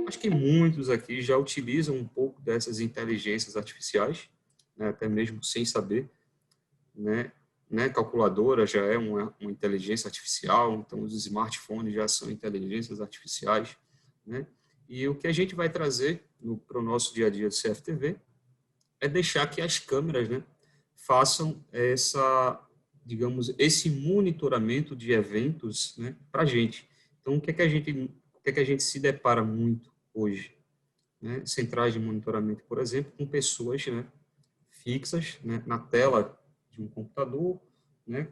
Acho que muitos aqui já utilizam um pouco dessas inteligências artificiais, né, até mesmo sem saber, né? Calculadora já é uma inteligência artificial, então os smartphones já são inteligências artificiais, né? E o que a gente vai trazer para o nosso dia a dia do CFTV é deixar que as câmeras, né, façam digamos, esse monitoramento de eventos, né, para a gente. Então, o que é que a gente se depara muito hoje? Né? Centrais de monitoramento, por exemplo, com pessoas, né, fixas, né, na tela de um computador, né,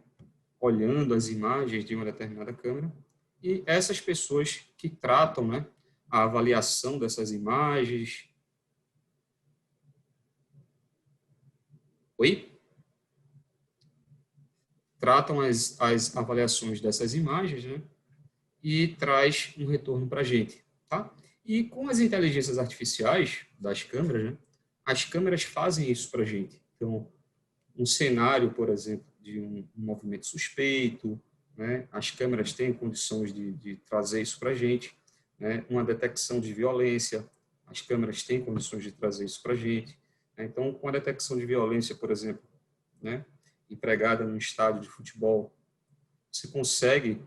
olhando as imagens de uma determinada câmera, e essas pessoas que tratam, né, a avaliação dessas imagens. Oi? Tratam as avaliações dessas imagens, né, e traz um retorno para a gente. Tá? E com as inteligências artificiais das câmeras, né, as câmeras fazem isso para a gente. Então, um cenário, por exemplo, de um movimento suspeito, né, as câmeras têm condições de trazer isso para a gente, né, uma detecção de violência, as câmeras têm condições de trazer isso para a gente. Né, então, com a detecção de violência, por exemplo, né, empregada num estádio de futebol, você consegue,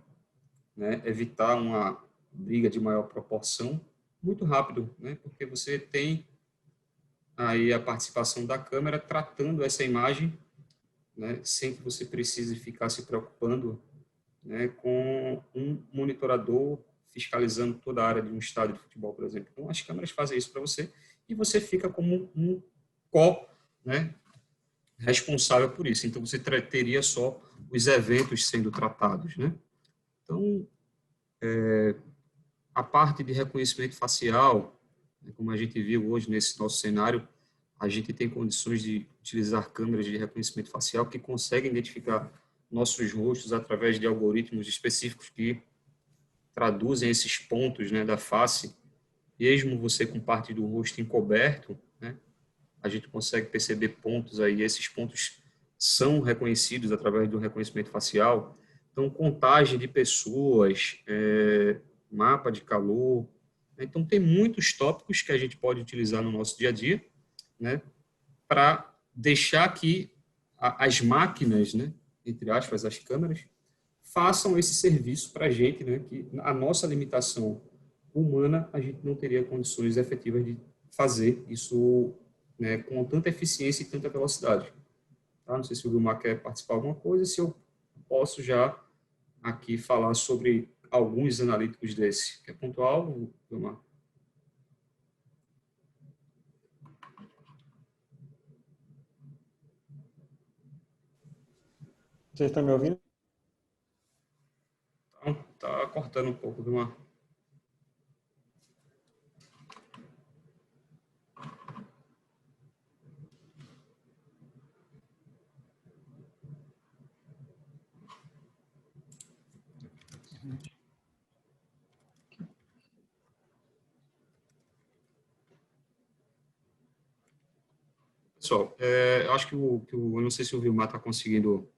né, evitar uma briga de maior proporção muito rápido, né, porque você tem aí a participação da câmera tratando essa imagem, né, sem que você precise ficar se preocupando, né, com um monitorador fiscalizando toda a área de um estádio de futebol, por exemplo. Então, as câmeras fazem isso para você e você fica como um né, responsável por isso. Então, você teria só os eventos sendo tratados, né? Então, a parte de reconhecimento facial, como a gente viu hoje nesse nosso cenário, a gente tem condições de utilizar câmeras de reconhecimento facial que conseguem identificar nossos rostos através de algoritmos específicos que traduzem esses pontos, né, da face, mesmo você com parte do rosto encoberto, né, a gente consegue perceber pontos aí, esses pontos são reconhecidos através do reconhecimento facial. Então, contagem de pessoas, mapa de calor. Então, tem muitos tópicos que a gente pode utilizar no nosso dia a dia, né, para deixar que as máquinas, né, entre aspas, as câmeras, façam esse serviço para a gente, né, que a nossa limitação humana, a gente não teria condições efetivas de fazer isso, né, com tanta eficiência e tanta velocidade. Tá? Não sei se o Vilmar quer participar de alguma coisa, se eu posso já aqui falar sobre alguns analíticos desse. Quer pontuar algo, Vilmar? Vocês estão me ouvindo? Tá cortando um pouco, Vilmar. Pessoal, eu acho que eu não sei se o Vilmar está conseguindo.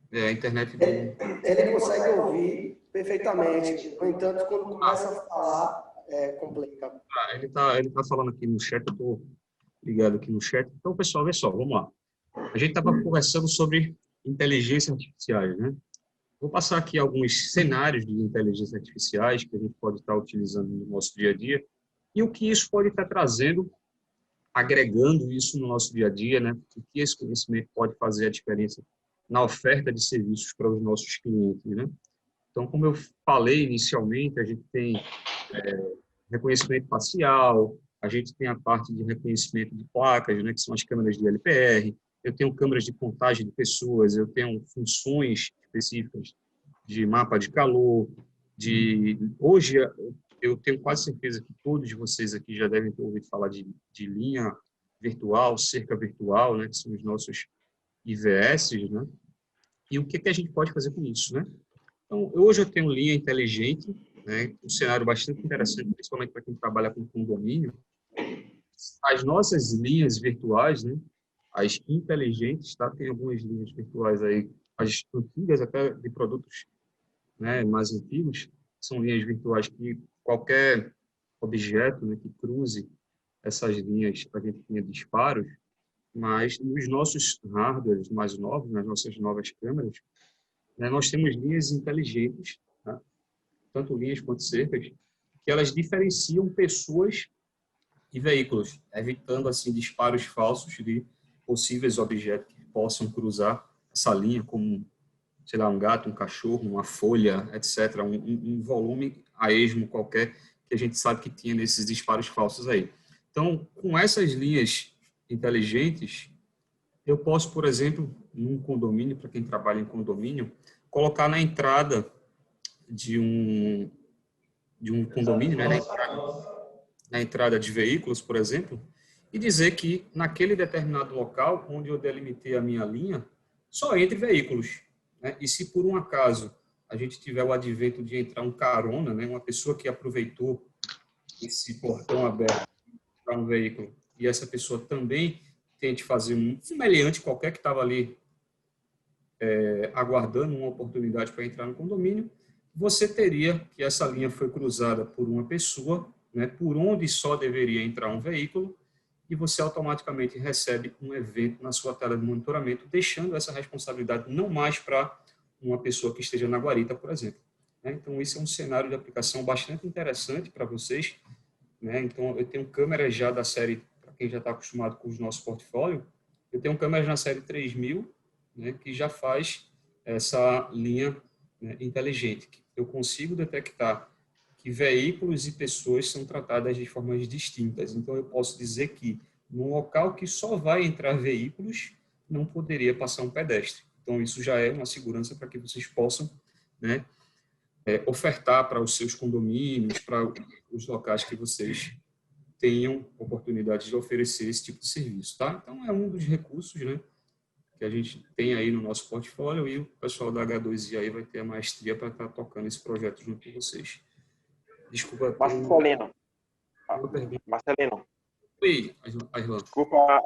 A internet do. Ele consegue ouvir perfeitamente. No entanto, quando começa a falar, complica. Ele tá falando aqui no chat, eu estou ligado aqui no chat. Então, pessoal, vê só, vamos lá. A gente estava conversando sobre inteligência artificiais, né? Vou passar aqui alguns cenários de inteligência artificiais que a gente pode estar utilizando no nosso dia a dia e o que isso pode estar trazendo, agregando isso no nosso dia a dia, né? O que esse conhecimento pode fazer a diferença na oferta de serviços para os nossos clientes, né? Então, como eu falei inicialmente, a gente tem reconhecimento facial, a gente tem a parte de reconhecimento de placas, né, que são as câmeras de LPR, eu tenho câmeras de contagem de pessoas, eu tenho funções específicas de mapa de calor, hoje eu tenho quase certeza que todos vocês aqui já devem ter ouvido falar de linha virtual, cerca virtual, né, que são os nossos IVS, né? E o que que a gente pode fazer com isso, né? Então, hoje eu tenho linha inteligente, né, um cenário bastante interessante, principalmente para quem trabalha com condomínio. As nossas linhas virtuais, né, as inteligentes, tá? Tem algumas linhas virtuais aí, as antigas até de produtos, né, mais antigos, são linhas virtuais que qualquer objeto, né, que cruze essas linhas, a gente tenha disparos, mas nos nossos hardwares mais novos, nas nossas novas câmeras, né, nós temos linhas inteligentes, tá? Tanto linhas quanto cercas, que elas diferenciam pessoas e veículos, evitando assim disparos falsos de possíveis objetos que possam cruzar essa linha, como, sei lá, um gato, um cachorro, uma folha, etc., um volume a esmo qualquer que a gente sabe que tinha nesses disparos falsos aí. Então, com essas linhas inteligentes, eu posso, por exemplo, num condomínio, para quem trabalha em condomínio, colocar na entrada de um condomínio, né, na entrada de veículos, por exemplo, e dizer que naquele determinado local onde eu delimitei a minha linha, só entre veículos, né? E se por um acaso a gente tiver o advento de entrar um carona, né, uma pessoa que aproveitou esse portão aberto para um veículo, e essa pessoa também tente fazer um semelhante qualquer que estava ali aguardando uma oportunidade para entrar no condomínio, você teria que essa linha foi cruzada por uma pessoa, né, por onde só deveria entrar um veículo, e você automaticamente recebe um evento na sua tela de monitoramento, deixando essa responsabilidade não mais para uma pessoa que esteja na guarita, por exemplo. Então, isso é um cenário de aplicação bastante interessante para vocês. Então, eu tenho câmeras já da série, para quem já está acostumado com os nossos portfólios, eu tenho câmeras na série 3000, né, que já faz essa linha, né, inteligente. Eu consigo detectar que veículos e pessoas são tratadas de formas distintas. Então, eu posso dizer que num local que só vai entrar veículos, não poderia passar um pedestre. Então, isso já é uma segurança para que vocês possam, né, ofertar para os seus condomínios, para os locais que vocês tenham oportunidade de oferecer esse tipo de serviço, tá? Então, é um dos recursos, né, que a gente tem aí no nosso portfólio, e o pessoal da H2i aí vai ter a maestria para estar tocando esse projeto junto com vocês. Desculpa. Marcelino. Uma pergunta. Marcelino. Oi, Airlan. Desculpa.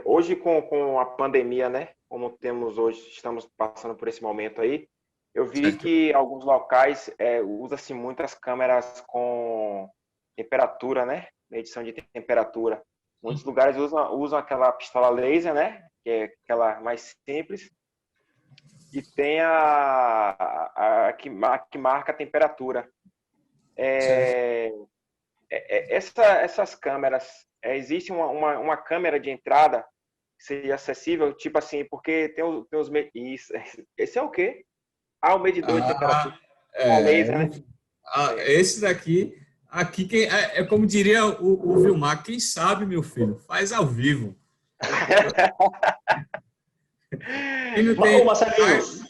Hoje, com a pandemia, né? Como temos hoje, estamos passando por esse momento aí, eu vi Certo. que em alguns locais usa-se muitas câmeras com temperatura, né? Medição de temperatura. Muitos lugares usam aquela pistola laser, né? Que é aquela mais simples. E tem a que marca a temperatura. Essas câmeras, existe uma câmera de entrada que seja acessível, tipo assim, porque tem os isso, esse é o quê? O medidor de temperatura. Laser, né? Esse daqui, aqui como diria o Vilmar, quem sabe, meu filho, faz ao vivo. Ô, Marcelino.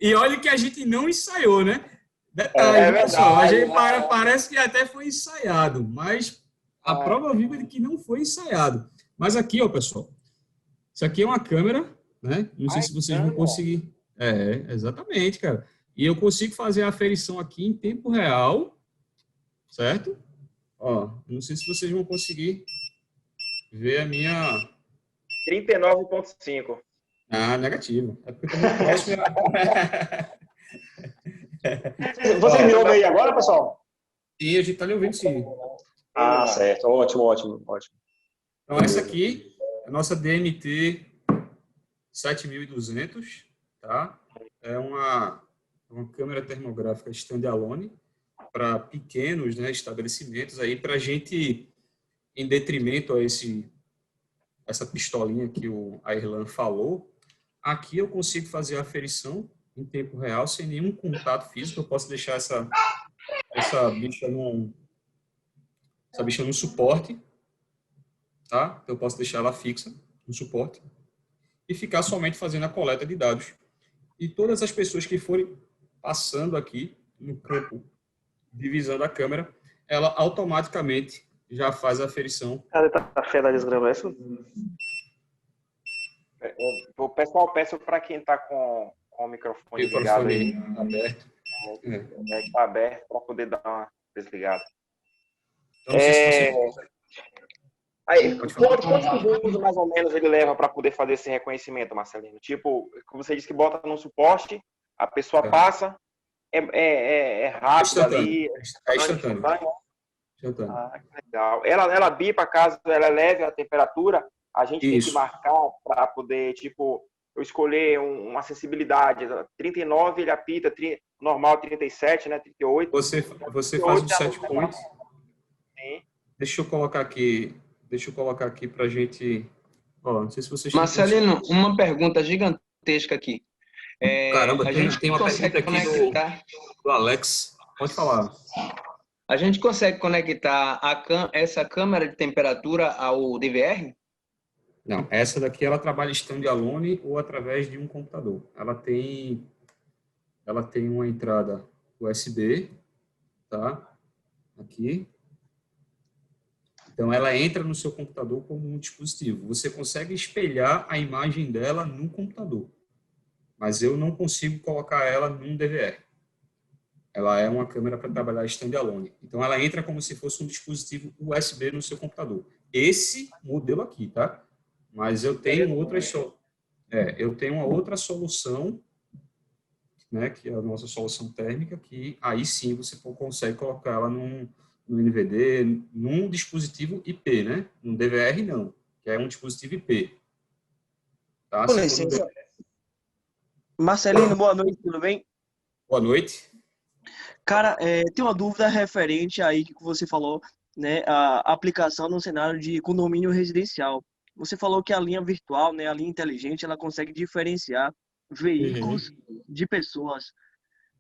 E olha que a gente não ensaiou, né? Detalhe, pessoal, a gente parece que até foi ensaiado, mas a prova viva é de que não foi ensaiado. Mas aqui, ó, pessoal, isso aqui é uma câmera, né? Não sei se vocês vão conseguir. Exatamente, cara. E eu consigo fazer a aferição aqui em tempo real, certo? Ó, não sei se vocês vão conseguir ver a minha... 39,5. Negativo. É porque eu tô muito próximo. Você me ouve aí agora, pessoal? Sim, a gente tá lhe ouvindo, sim. Certo. Ótimo. Então, essa aqui é a nossa DMT 7200, tá? É uma câmera termográfica standalone para pequenos, né, estabelecimentos aí, para a gente, em detrimento a essa pistolinha que o Airlan falou, aqui eu consigo fazer a aferição em tempo real, sem nenhum contato físico. Eu posso deixar essa bicha num suporte, tá? Eu posso deixar ela fixa no suporte e ficar somente fazendo a coleta de dados. E todas as pessoas que forem passando aqui no campo de visão da câmera, ela automaticamente já faz a aferição. Cadê a fé da desgrama? O pessoal, peço para quem está com o microfone ligado aí, aberto. Está aberto para poder dar uma desligada. Aí, quantos segundos mais ou menos ele leva para poder fazer esse reconhecimento, Marcelino? Tipo, você disse que bota num suporte, a pessoa passa, é rápido ali. É instantâneo. Instantâneo. Ah, que legal. Ela bipa, caso ela eleve a temperatura, a gente tem que marcar para poder, tipo, eu escolher uma sensibilidade. 39 ele apita, normal 37, né? 38. Você faz um set point. Deixa eu colocar aqui para a gente. Ó, não sei se vocês. Marcelino, uma pergunta gigantesca aqui. Caramba, a gente tem uma consegue pergunta aqui do Alex. Pode falar. A gente consegue conectar essa câmera de temperatura ao DVR? Não, essa daqui ela trabalha standalone ou através de um computador. Ela tem uma entrada USB, tá? Aqui. Então ela entra no seu computador como um dispositivo. Você consegue espelhar a imagem dela no computador, mas eu não consigo colocar ela num DVR. Ela é uma câmera para trabalhar standalone. Então ela entra como se fosse um dispositivo USB no seu computador. Esse modelo aqui, tá? Mas eu tenho eu tenho uma outra solução, né, que é a nossa solução térmica, que aí sim você consegue colocar ela no NVD, num dispositivo IP, né? No DVR não, que é um dispositivo IP. Tá? Com licença. Marcelino, boa noite, tudo bem? Boa noite. Cara, tem uma dúvida referente aí que você falou, né, a aplicação no cenário de condomínio residencial. Você falou que a linha virtual, né, a linha inteligente, ela consegue diferenciar veículos de pessoas.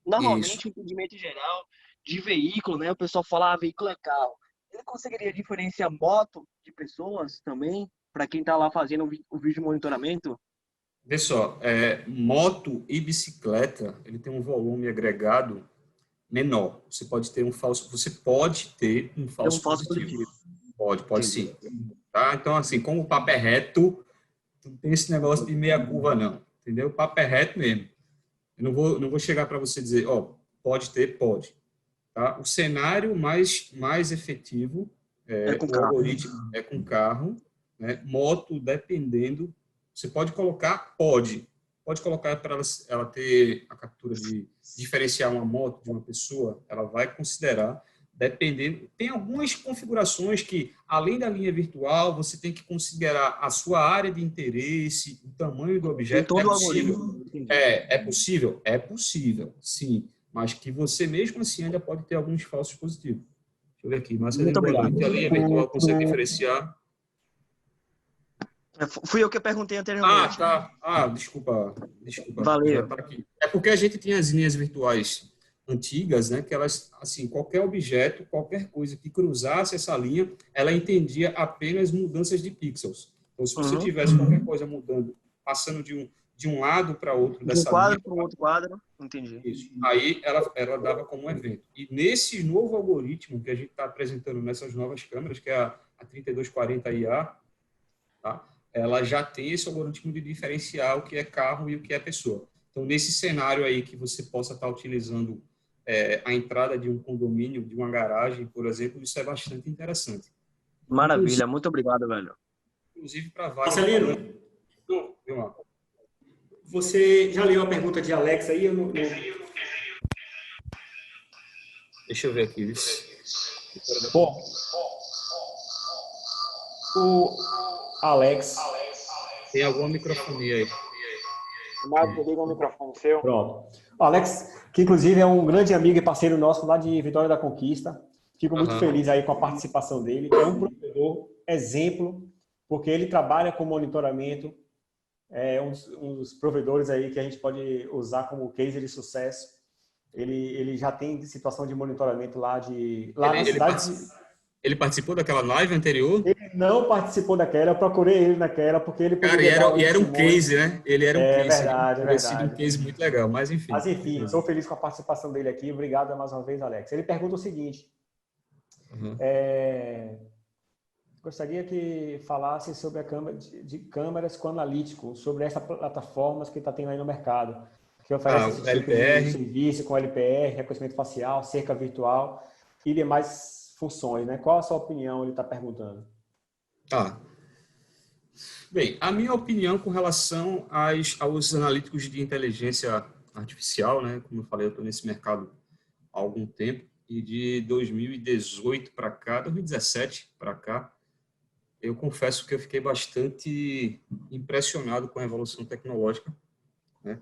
Normalmente, o entendimento geral de veículo, né, o pessoal fala, veículo é carro. Ele conseguiria diferenciar moto de pessoas também, para quem está lá fazendo o vídeo de monitoramento? Vê só, moto e bicicleta, ele tem um volume agregado menor. Você pode ter um falso positivo. Pode sim. Tá? Então, assim, como o papo é reto, não tem esse negócio de meia curva, não. Entendeu? O papo é reto mesmo. Eu não vou chegar para você dizer, pode ter, pode. Tá? O cenário mais efetivo o algoritmo é com carro, né? Moto, dependendo, você pode colocar, pode colocar para ela ter a captura de diferenciar uma moto de uma pessoa, ela vai considerar, dependendo. Tem algumas configurações que, além da linha virtual, você tem que considerar a sua área de interesse, o tamanho do objeto. É possível? É possível? É possível, sim. Mas que você, mesmo assim, ainda pode ter alguns falsos positivos. Deixa eu ver aqui. Mas a linha virtual consegue diferenciar. Fui eu que perguntei anteriormente. Desculpa. Valeu. Tá aqui. É porque a gente tinha as linhas virtuais antigas, né, que elas, assim, qualquer objeto, qualquer coisa que cruzasse essa linha, ela entendia apenas mudanças de pixels. Então, se você tivesse qualquer coisa mudando, passando de um lado para outro dessa linha... De um quadro para o outro quadro, entendi. Isso. Aí ela dava como um evento. E nesse novo algoritmo que a gente está apresentando nessas novas câmeras, que é a 3240IA, tá? Ela já tem esse algoritmo de diferenciar o que é carro e o que é pessoa. Então, nesse cenário aí que você possa estar utilizando a entrada de um condomínio, de uma garagem, por exemplo, isso é bastante interessante. Maravilha, muito obrigado, velho. Inclusive para vários... Marcelino, você já leu a pergunta de Alex aí? Deixa eu ver aqui. Bom, o Alex... Tem alguma microfonia aí? Marcos, liga o microfone seu. Pronto. O Alex, que inclusive é um grande amigo e parceiro nosso lá de Vitória da Conquista. Fico muito feliz aí com a participação dele. É um provedor exemplo, porque ele trabalha com monitoramento. É um dos provedores aí que a gente pode usar como case de sucesso. Ele já tem situação de monitoramento lá na cidade... Ele participou daquela live anterior? Ele não participou daquela, eu procurei ele naquela, porque ele... Cara, e era um case, né? Ele era um case. Verdade, é verdade. Um case muito legal, mas enfim. Mas enfim, sou feliz com a participação dele aqui. Obrigado mais uma vez, Alex. Ele pergunta o seguinte. Gostaria que falasse sobre a câmera de câmeras com analítico, sobre essas plataformas que está tendo aí no mercado, que oferece esse tipo de serviço com LPR, reconhecimento facial, cerca virtual e demais funções, né? Qual a sua opinião? Ele está perguntando. Bem, a minha opinião com relação aos analíticos de inteligência artificial, né? Como eu falei, eu estou nesse mercado há algum tempo, e de 2018 para cá, 2017 para cá, eu confesso que eu fiquei bastante impressionado com a evolução tecnológica, né?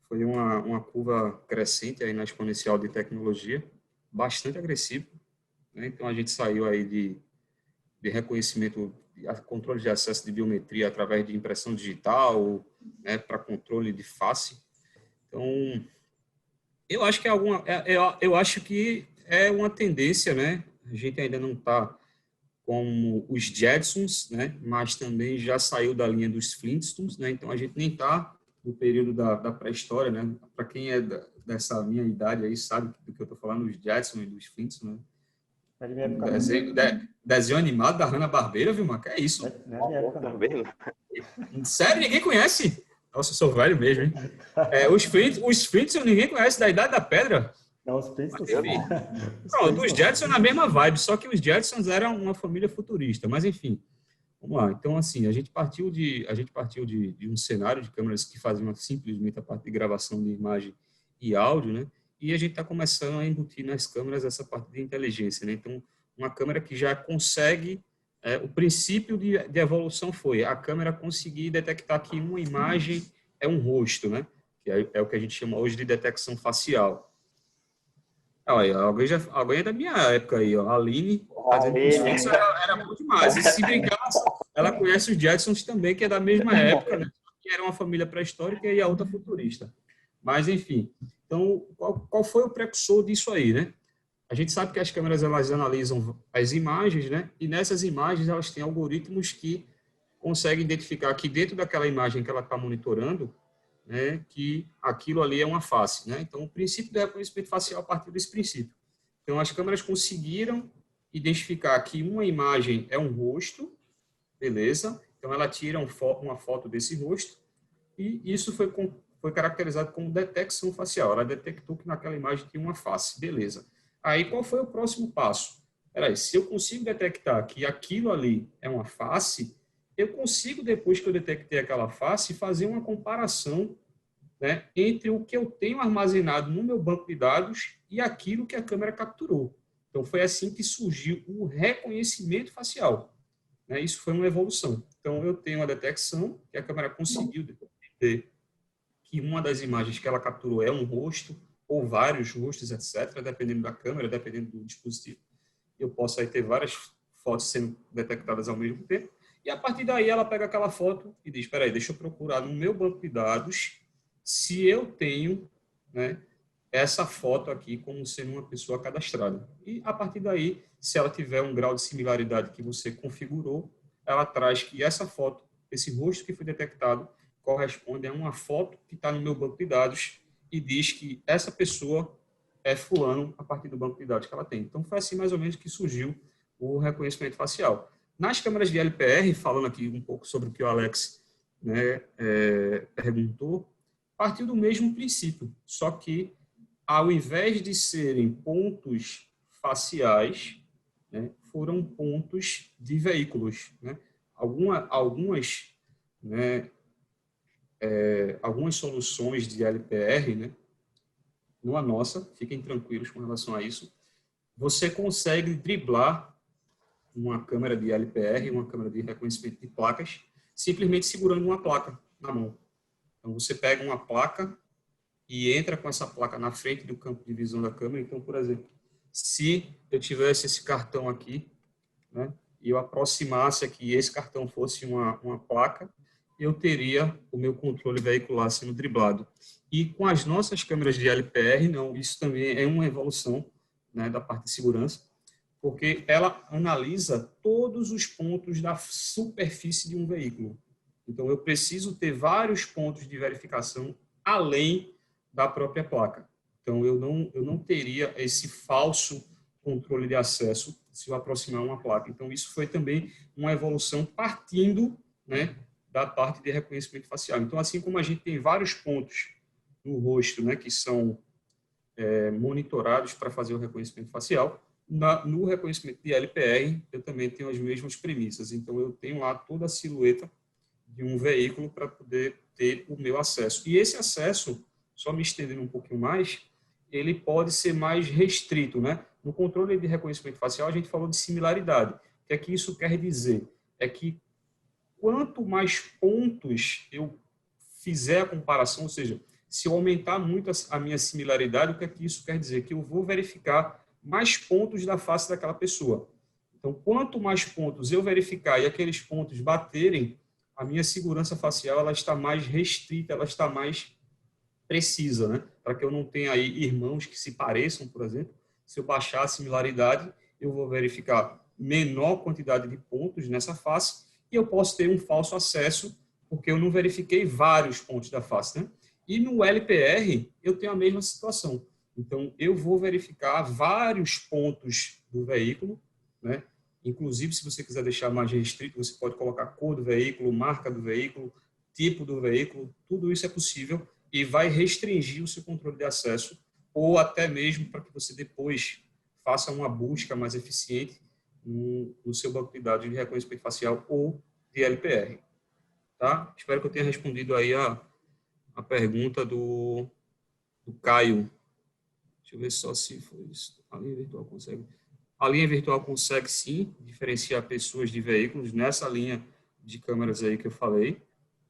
Foi uma curva crescente aí na exponencial de tecnologia, bastante agressiva, né? Então, a gente saiu aí de reconhecimento, controle de acesso de biometria através de impressão digital, né, para controle de face. Então, eu acho que eu acho que é uma tendência, né? A gente ainda não está como os Jetsons, né? Mas também já saiu da linha dos Flintstones, né? Então a gente nem está no período da pré-história, né? Para quem é dessa minha idade aí sabe do que eu estou falando, os Jetsons e dos Flintstones, né? Desenho animado da Hanna-Barbera, viu, mano? Que é isso? Sério, ninguém conhece? Nossa, eu sou velho mesmo, hein? Os Flintstones ninguém conhece, da Idade da Pedra. Não, os Flintstones. Não, dos Jetsons na mesma vibe, só que os Jetsons eram uma família futurista. Mas, enfim, vamos lá. Então, assim, a gente partiu de um cenário de câmeras que faziam simplesmente a parte de gravação de imagem e áudio, né? E a gente está começando a embutir nas câmeras essa parte de inteligência, né? Então, uma câmera que já consegue... o princípio de evolução foi a câmera conseguir detectar que uma imagem é um rosto, né? Que é o que a gente chama hoje de detecção facial. Olha, alguém é da minha época aí, ó. A Aline, isso era bom demais. E se brincar, ela conhece os Jetsons também, que é da mesma época, né? Que era uma família pré-histórica e a outra futurista. Mas, enfim. Então, qual foi o precursor disso aí, né? A gente sabe que as câmeras, elas analisam as imagens, né? E nessas imagens, elas têm algoritmos que conseguem identificar que dentro daquela imagem que ela está monitorando, né, que aquilo ali é uma face, né? Então, o princípio do reconhecimento facial partiu desse princípio. Então, as câmeras conseguiram identificar que uma imagem é um rosto, beleza? Então, ela tira uma foto desse rosto e isso foi caracterizado como detecção facial. Ela detectou que naquela imagem tinha uma face, beleza. Aí, qual foi o próximo passo? Peraí, se eu consigo detectar que aquilo ali é uma face, eu consigo, depois que eu detectei aquela face, fazer uma comparação, né, entre o que eu tenho armazenado no meu banco de dados e aquilo que a câmera capturou. Então, foi assim que surgiu o reconhecimento facial, né? Isso foi uma evolução. Então, eu tenho a detecção, que a câmera conseguiu detectar que uma das imagens que ela capturou é um rosto, ou vários rostos, etc., dependendo da câmera, dependendo do dispositivo. Eu posso aí ter várias fotos sendo detectadas ao mesmo tempo, e a partir daí ela pega aquela foto e diz, espera aí, deixa eu procurar no meu banco de dados se eu tenho, né, essa foto aqui como sendo uma pessoa cadastrada. E a partir daí, se ela tiver um grau de similaridade que você configurou, ela traz que essa foto, esse rosto que foi detectado, corresponde a uma foto que está no meu banco de dados e diz que essa pessoa é fulano a partir do banco de dados que ela tem. Então, foi assim mais ou menos que surgiu o reconhecimento facial. Nas câmeras de LPR, falando aqui um pouco sobre o que o Alex, né, perguntou, partiu do mesmo princípio, só que ao invés de serem pontos faciais, né, foram pontos de veículos, né? Algumas soluções de LPR, né, não a nossa, fiquem tranquilos com relação a isso, você consegue driblar uma câmera de LPR, uma câmera de reconhecimento de placas, simplesmente segurando uma placa na mão. Então, você pega uma placa e entra com essa placa na frente do campo de visão da câmera. Então, por exemplo, se eu tivesse esse cartão aqui, né, e eu aproximasse aqui e esse cartão fosse uma placa, eu teria o meu controle veicular sendo driblado. E com as nossas câmeras de LPR, não, isso também é uma evolução, né, da parte de segurança, porque ela analisa todos os pontos da superfície de um veículo. Então, eu preciso ter vários pontos de verificação além da própria placa. Então, eu não teria esse falso controle de acesso se eu aproximar uma placa. Então, isso foi também uma evolução partindo, né, da parte de reconhecimento facial. Então, assim como a gente tem vários pontos no rosto, né, que são monitorados para fazer o reconhecimento facial, no reconhecimento de LPR, eu também tenho as mesmas premissas. Então, eu tenho lá toda a silhueta de um veículo para poder ter o meu acesso. E esse acesso só me estendendo um pouquinho mais, ele pode ser mais restrito, né? No controle de reconhecimento facial, a gente falou de similaridade. O que é que isso quer dizer? É que quanto mais pontos eu fizer a comparação, ou seja, se eu aumentar muito a minha similaridade, o que é que isso quer dizer? Que eu vou verificar mais pontos da face daquela pessoa. Então, quanto mais pontos eu verificar e aqueles pontos baterem, a minha segurança facial ela está mais restrita, ela está mais precisa, né? Para que eu não tenha aí irmãos que se pareçam, por exemplo. Se eu baixar a similaridade, eu vou verificar menor quantidade de pontos nessa face e eu posso ter um falso acesso porque eu não verifiquei vários pontos da face, né? E no LPR, eu tenho a mesma situação. Então, eu vou verificar vários pontos do veículo, né? Inclusive, se você quiser deixar mais restrito, você pode colocar cor do veículo, marca do veículo, tipo do veículo, tudo isso é possível e vai restringir o seu controle de acesso ou até mesmo para que você depois faça uma busca mais eficiente no seu banco de dados de reconhecimento facial ou de LPR. Tá? Espero que eu tenha respondido aí a pergunta do Caio. Deixa eu ver só se foi isso. A linha virtual consegue. A linha virtual consegue, sim, diferenciar pessoas de veículos nessa linha de câmeras aí que eu falei,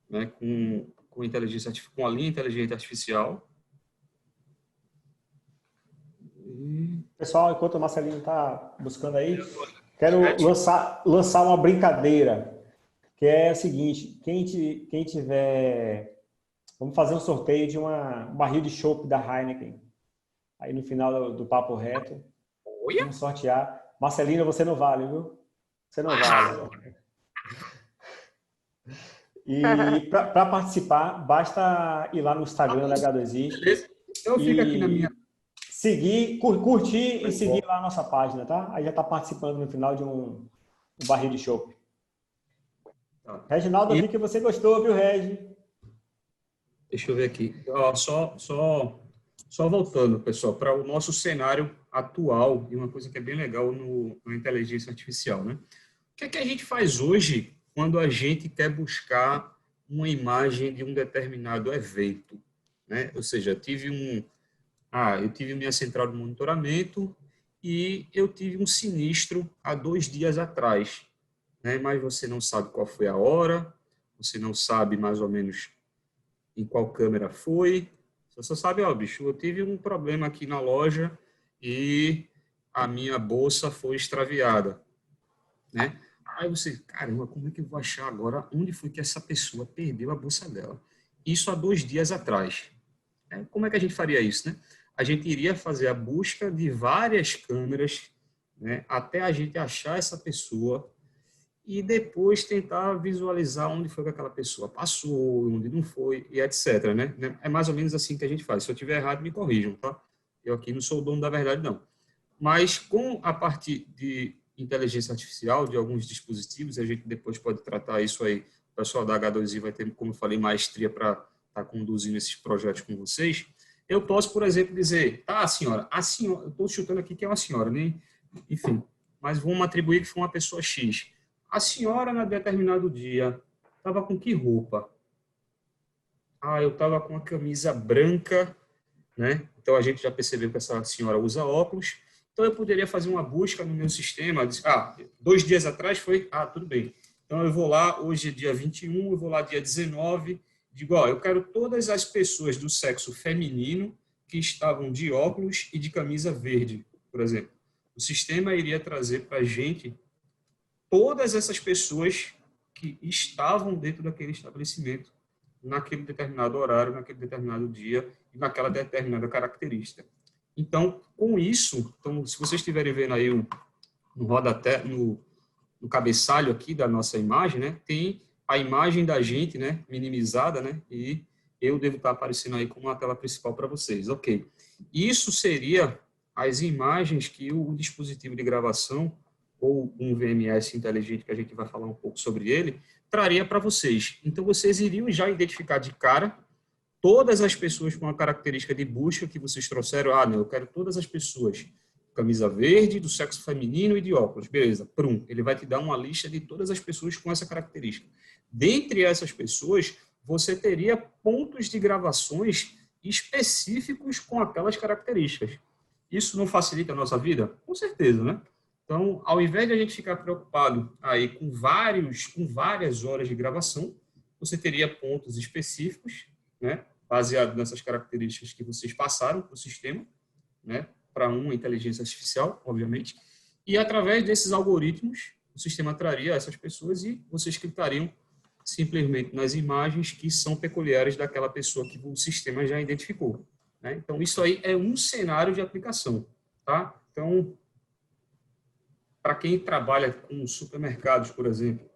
né, com a linha inteligente artificial. Pessoal, enquanto o Marcelino está buscando aí, quero lançar uma brincadeira, que é o seguinte, quem tiver... Vamos fazer um sorteio de um barril de chopp da Heineken. Aí no final do papo reto, vamos sortear. Marcelino, você não vale, viu? Você não vale. E para participar, basta ir lá no Instagram da H2I. Eu fico aqui na minha... Seguir, curtir e seguir lá a nossa página, tá? Aí já está participando no final de um barril de chopp. Tá. Reginaldo, eu vi que você gostou, viu, Regi? Deixa eu ver aqui. Só voltando, pessoal, para o nosso cenário atual, e uma coisa que é bem legal na inteligência artificial, né? O que é que a gente faz hoje quando a gente quer buscar uma imagem de um determinado evento, né? Ou seja, eu tive minha central de monitoramento e eu tive um sinistro há 2 dias atrás, né? Mas você não sabe qual foi a hora, você não sabe mais ou menos em qual câmera foi, você só sabe, ó, bicho, eu tive um problema aqui na loja e a minha bolsa foi extraviada, né? Aí você, caramba, como é que eu vou achar agora onde foi que essa pessoa perdeu a bolsa dela? Isso há 2 dias atrás. Como é que a gente faria isso, né? A gente iria fazer a busca de várias câmeras, né, até a gente achar essa pessoa e depois tentar visualizar onde foi que aquela pessoa passou, onde não foi, e etc. Né? É mais ou menos assim que a gente faz. Se eu estiver errado, me corrijam, tá? Eu aqui não sou o dono da verdade, não. Mas com a parte de inteligência artificial, de alguns dispositivos, a gente depois pode tratar isso aí. O pessoal da H2I vai ter, como eu falei, maestria para estar conduzindo esses projetos com vocês. Eu posso, por exemplo, dizer, tá, a senhora, eu estou chutando aqui que é uma senhora, né? Enfim, mas vamos atribuir que foi uma pessoa X. A senhora, na determinado dia, estava com que roupa? Eu estava com uma camisa branca, né? Então, a gente já percebeu que essa senhora usa óculos. Então, eu poderia fazer uma busca no meu sistema. 2 dias atrás foi... tudo bem. Então, eu vou lá, hoje é dia 21, eu vou lá dia 19, digo, eu quero todas as pessoas do sexo feminino que estavam de óculos e de camisa verde, por exemplo. O sistema iria trazer para a gente todas essas pessoas que estavam dentro daquele estabelecimento naquele determinado horário, naquele determinado dia e naquela determinada característica. Então, com isso, se vocês estiverem vendo aí no rodapé, no cabeçalho aqui da nossa imagem, né, tem a imagem da gente, né, minimizada, né, e eu devo estar aparecendo aí como a tela principal para vocês. Ok. Isso seria as imagens que o dispositivo de gravação ou um VMS inteligente, que a gente vai falar um pouco sobre ele, traria para vocês. Então, vocês iriam já identificar de cara todas as pessoas com a característica de busca que vocês trouxeram. Eu quero todas as pessoas, camisa verde, do sexo feminino e de óculos. Beleza, ele vai te dar uma lista de todas as pessoas com essa característica. Dentre essas pessoas, você teria pontos de gravações específicos com aquelas características. Isso não facilita a nossa vida? Com certeza, né? Então, ao invés de a gente ficar preocupado aí com várias horas de gravação, você teria pontos específicos, né, baseado nessas características que vocês passaram para o sistema, né, para uma inteligência artificial, obviamente, e através desses algoritmos, o sistema traria essas pessoas e vocês clicariam simplesmente nas imagens que são peculiares daquela pessoa que o sistema já identificou, né? Então, isso aí é um cenário de aplicação, tá? Então, para quem trabalha com supermercados, por exemplo,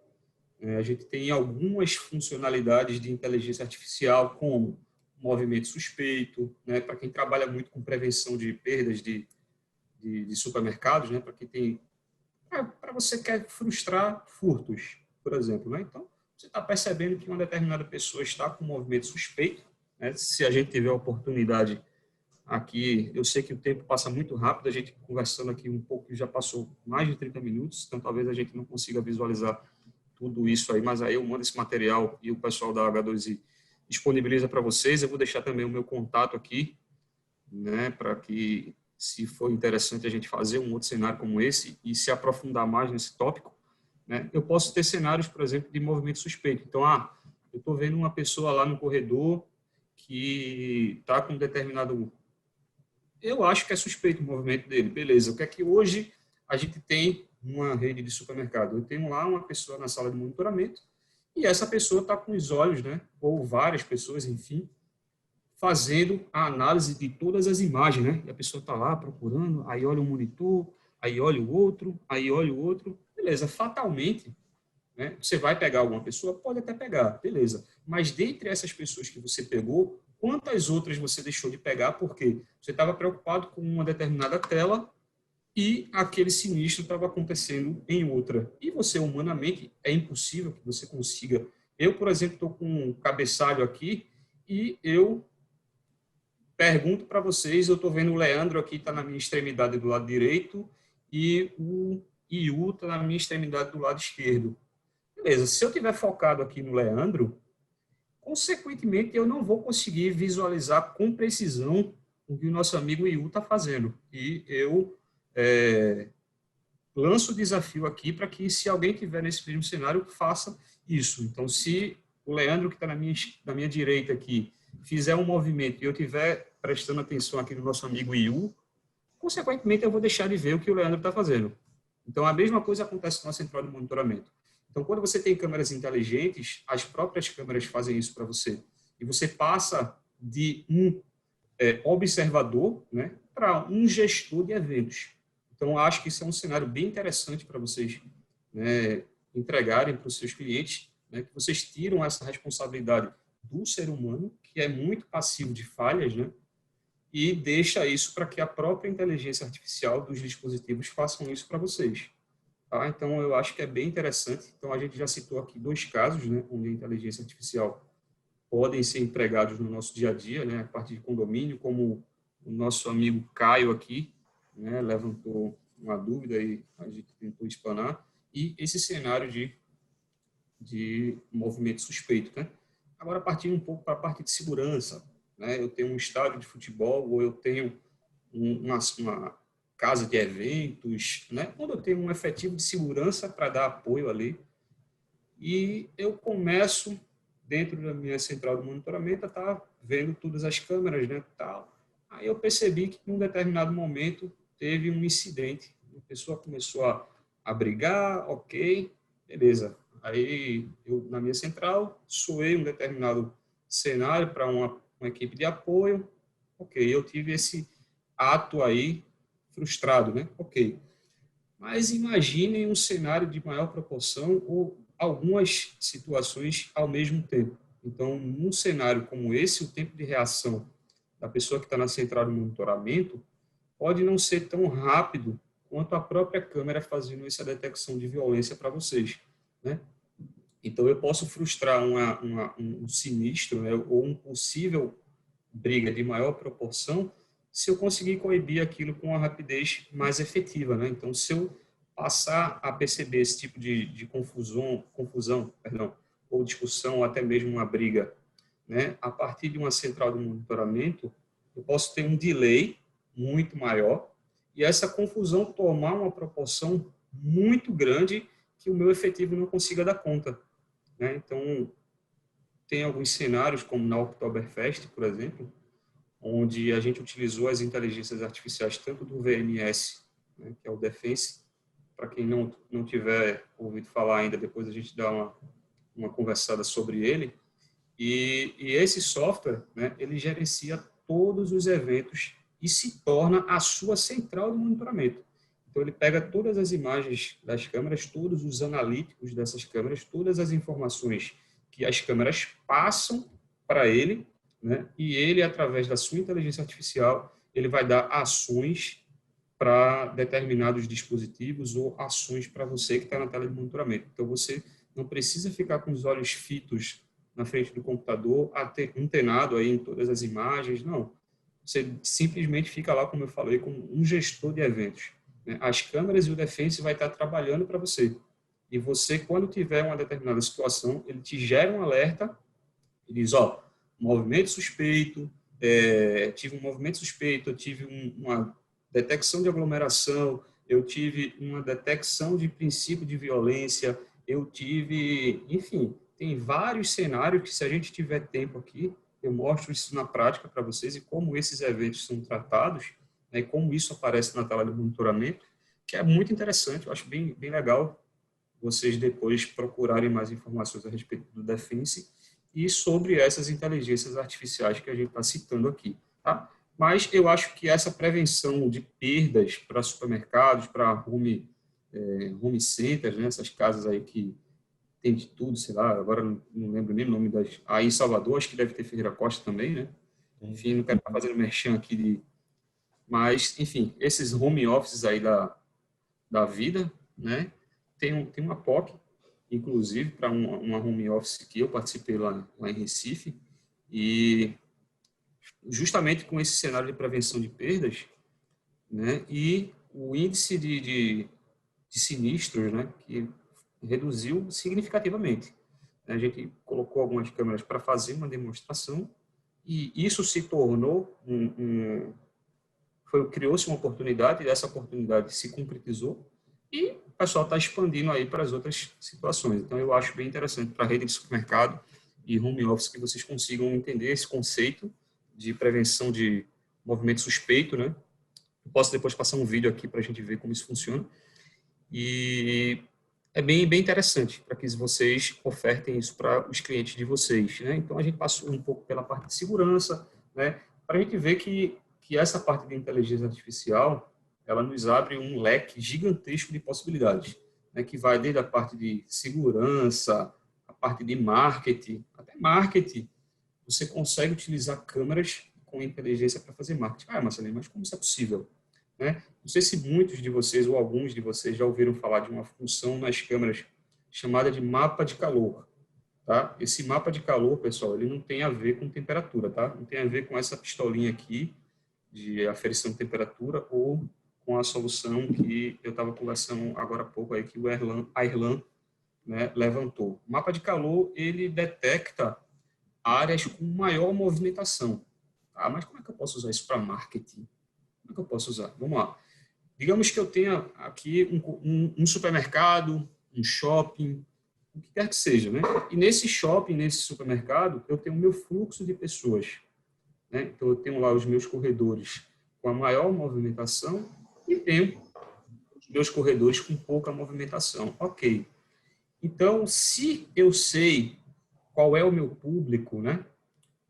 a gente tem algumas funcionalidades de inteligência artificial, como movimento suspeito, né? Para quem trabalha muito com prevenção de perdas de supermercados, né? Para você quer frustrar furtos, por exemplo, né? Então, você está percebendo que uma determinada pessoa está com um movimento suspeito, né? Se a gente tiver a oportunidade aqui, eu sei que o tempo passa muito rápido, a gente conversando aqui um pouco, já passou mais de 30 minutos, então talvez a gente não consiga visualizar tudo isso aí, mas aí eu mando esse material e o pessoal da H2i disponibiliza para vocês. Eu vou deixar também o meu contato aqui, né, para que, se for interessante a gente fazer um outro cenário como esse e se aprofundar mais nesse tópico, né, eu posso ter cenários, por exemplo, de movimento suspeito. Então, eu estou vendo uma pessoa lá no corredor que está com determinado... Eu acho que é suspeito o movimento dele. Beleza, o que é que hoje a gente tem numa rede de supermercado? Eu tenho lá uma pessoa na sala de monitoramento e essa pessoa está com os olhos, né, ou várias pessoas, enfim, fazendo a análise de todas as imagens, né? E a pessoa está lá procurando, aí olha o monitor, aí olha o outro, aí olha o outro. Beleza, fatalmente, né, você vai pegar alguma pessoa? Pode até pegar, beleza. Mas dentre essas pessoas que você pegou, quantas outras você deixou de pegar porque você estava preocupado com uma determinada tela e aquele sinistro estava acontecendo em outra? E você, humanamente, é impossível que você consiga. Eu, por exemplo, estou com um cabeçalho aqui e eu pergunto para vocês, eu estou vendo o Leandro aqui, está na minha extremidade do lado direito e o Iu está na minha extremidade do lado esquerdo. Beleza, se eu estiver focado aqui no Leandro, consequentemente, eu não vou conseguir visualizar com precisão o que o nosso amigo Iu está fazendo. E eu lanço o desafio aqui para que, se alguém estiver nesse mesmo cenário, faça isso. Então, se o Leandro, que está na minha direita aqui, fizer um movimento e eu estiver prestando atenção aqui no nosso amigo Iu, consequentemente, eu vou deixar de ver o que o Leandro está fazendo. Então, a mesma coisa acontece na central de monitoramento. Então, quando você tem câmeras inteligentes, as próprias câmeras fazem isso para você. E você passa de um observador, né, para um gestor de eventos. Então, acho que isso é um cenário bem interessante para vocês, né, entregarem para os seus clientes, né, que vocês tiram essa responsabilidade do ser humano, que é muito passivo de falhas, né, e deixa isso para que a própria inteligência artificial dos dispositivos façam isso para vocês. Tá? Então, eu acho que é bem interessante. Então, a gente já citou aqui 2 casos, né, onde a inteligência artificial podem ser empregados no nosso dia a dia, né, a partir de condomínio, como o nosso amigo Caio aqui, né, levantou uma dúvida e a gente tentou explanar, e esse cenário de movimento suspeito, né? Agora, partindo um pouco para a parte de segurança, né, eu tenho um estádio de futebol ou eu tenho uma casa de eventos, né, quando eu tenho um efetivo de segurança para dar apoio ali, e eu começo, dentro da minha central de monitoramento, a estar vendo todas as câmeras, né, tal. Aí eu percebi que, em um determinado momento, teve um incidente. A pessoa começou a brigar, ok, beleza. Aí, eu, na minha central, soei um determinado cenário para uma equipe de apoio, ok, eu tive esse ato aí frustrado, né? Ok. Mas imaginem um cenário de maior proporção ou algumas situações ao mesmo tempo. Então, num cenário como esse, o tempo de reação da pessoa que está na central de monitoramento pode não ser tão rápido quanto a própria câmera fazendo essa detecção de violência para vocês, né? Então, eu posso frustrar um sinistro, né, ou um possível briga de maior proporção se eu conseguir coibir aquilo com uma rapidez mais efetiva, né? Então, se eu passar a perceber esse tipo de confusão, ou discussão, ou até mesmo uma briga né, a partir de uma central de monitoramento, eu posso ter um delay muito maior e essa confusão tomar uma proporção muito grande que o meu efetivo não consiga dar conta, né? Então, tem alguns cenários, como na Oktoberfest, por exemplo, onde a gente utilizou as inteligências artificiais tanto do VMS, né, que é o Defense, para quem não tiver ouvido falar ainda, depois a gente dá uma conversada sobre ele, e esse software, né, ele gerencia todos os eventos e se torna a sua central de monitoramento. Então, ele pega todas as imagens das câmeras, todos os analíticos dessas câmeras, todas as informações que as câmeras passam para ele, né? E ele, através da sua inteligência artificial, ele vai dar ações para determinados dispositivos ou ações para você que está na tela de monitoramento. Então, você não precisa ficar com os olhos fitos na frente do computador, antenado aí em todas as imagens, não. Você simplesmente fica lá, como eu falei, como um gestor de eventos. As câmeras e o Defense vai estar trabalhando para você. E você, quando tiver uma determinada situação, ele te gera um alerta e diz, ó, movimento suspeito, tive um movimento suspeito, eu tive uma detecção de aglomeração, eu tive uma detecção de princípio de violência, eu tive, enfim, tem vários cenários que, se a gente tiver tempo aqui, eu mostro isso na prática para vocês e como esses eventos são tratados, né, e como isso aparece na tela de monitoramento, que é muito interessante, eu acho bem legal vocês depois procurarem mais informações a respeito do Defense e sobre essas inteligências artificiais que a gente está citando aqui. Tá? Mas eu acho que essa prevenção de perdas para supermercados, para home centers, né, essas casas aí que tem de tudo, sei lá, agora não lembro nem o nome das... Aí em Salvador, acho que deve ter Ferreira Costa também, né? Enfim, não quero estar fazendo merchan aqui de... Mas, enfim, esses home offices aí da vida, né? Tem uma POC, inclusive, para uma home office que eu participei lá em Recife, e justamente com esse cenário de prevenção de perdas, né? E o índice de sinistros, né? Que reduziu significativamente. A gente colocou algumas câmeras para fazer uma demonstração e isso se tornou criou-se uma oportunidade e essa oportunidade se concretizou e o pessoal está expandindo aí para as outras situações. Então, eu acho bem interessante para a rede de supermercado e home office que vocês consigam entender esse conceito de prevenção de movimento suspeito, né? Eu posso depois passar um vídeo aqui para a gente ver como isso funciona. E é bem interessante para que vocês ofertem isso para os clientes de vocês, né? Então, a gente passou um pouco pela parte de segurança, né? Para a gente ver que essa parte de inteligência artificial, ela nos abre um leque gigantesco de possibilidades, né? Que vai desde a parte de segurança, a parte de marketing, até marketing. Você consegue utilizar câmeras com inteligência para fazer marketing. Ah, Marcelinho, mas como isso é possível? Né? Não sei se muitos de vocês ou alguns de vocês já ouviram falar de uma função nas câmeras chamada de mapa de calor. Tá? Esse mapa de calor, pessoal, ele não tem a ver com temperatura, tá? Não tem a ver com essa pistolinha aqui de aferição de temperatura ou com a solução que eu estava conversando agora há pouco aí que o Airlan, né, levantou. O mapa de calor, ele detecta áreas com maior movimentação. Tá? Mas como é que eu posso usar isso para marketing? Como é que eu posso usar? Vamos lá. Digamos que eu tenha aqui um supermercado, um shopping, o que quer que seja, né? E nesse shopping, nesse supermercado, eu tenho o meu fluxo de pessoas, né? Então, eu tenho lá os meus corredores com a maior movimentação e tenho os meus corredores com pouca movimentação. Ok. Então, se eu sei qual é o meu público, né?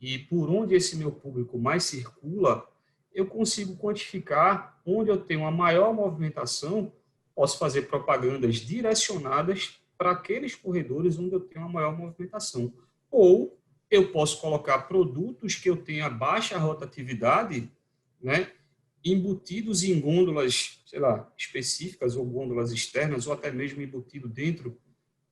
E por onde esse meu público mais circula, eu consigo quantificar onde eu tenho a maior movimentação, posso fazer propagandas direcionadas para aqueles corredores onde eu tenho a maior movimentação. Ou eu posso colocar produtos que eu tenha baixa rotatividade, né, embutidos em gôndolas, sei lá, específicas ou gôndolas externas, ou até mesmo embutido dentro,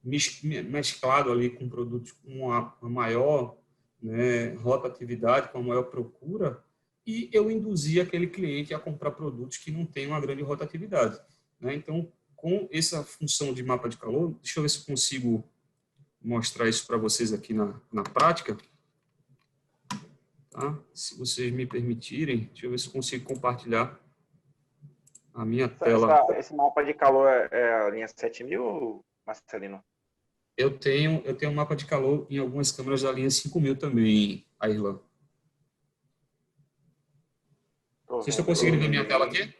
mesclado ali com produtos com uma maior, né, rotatividade, com a maior procura, e eu induzir aquele cliente a comprar produtos que não têm uma grande rotatividade, né? Então, com essa função de mapa de calor, deixa eu ver se eu consigo mostrar isso para vocês aqui na prática. tá? Se vocês me permitirem, deixa eu ver se eu consigo compartilhar a minha tela. Esse mapa de calor é a linha 7000, Marcelino? Eu tenho um mapa de calor em algumas câmeras da linha 5000 também, Airlan. Vocês estão conseguindo ver minha tela aqui?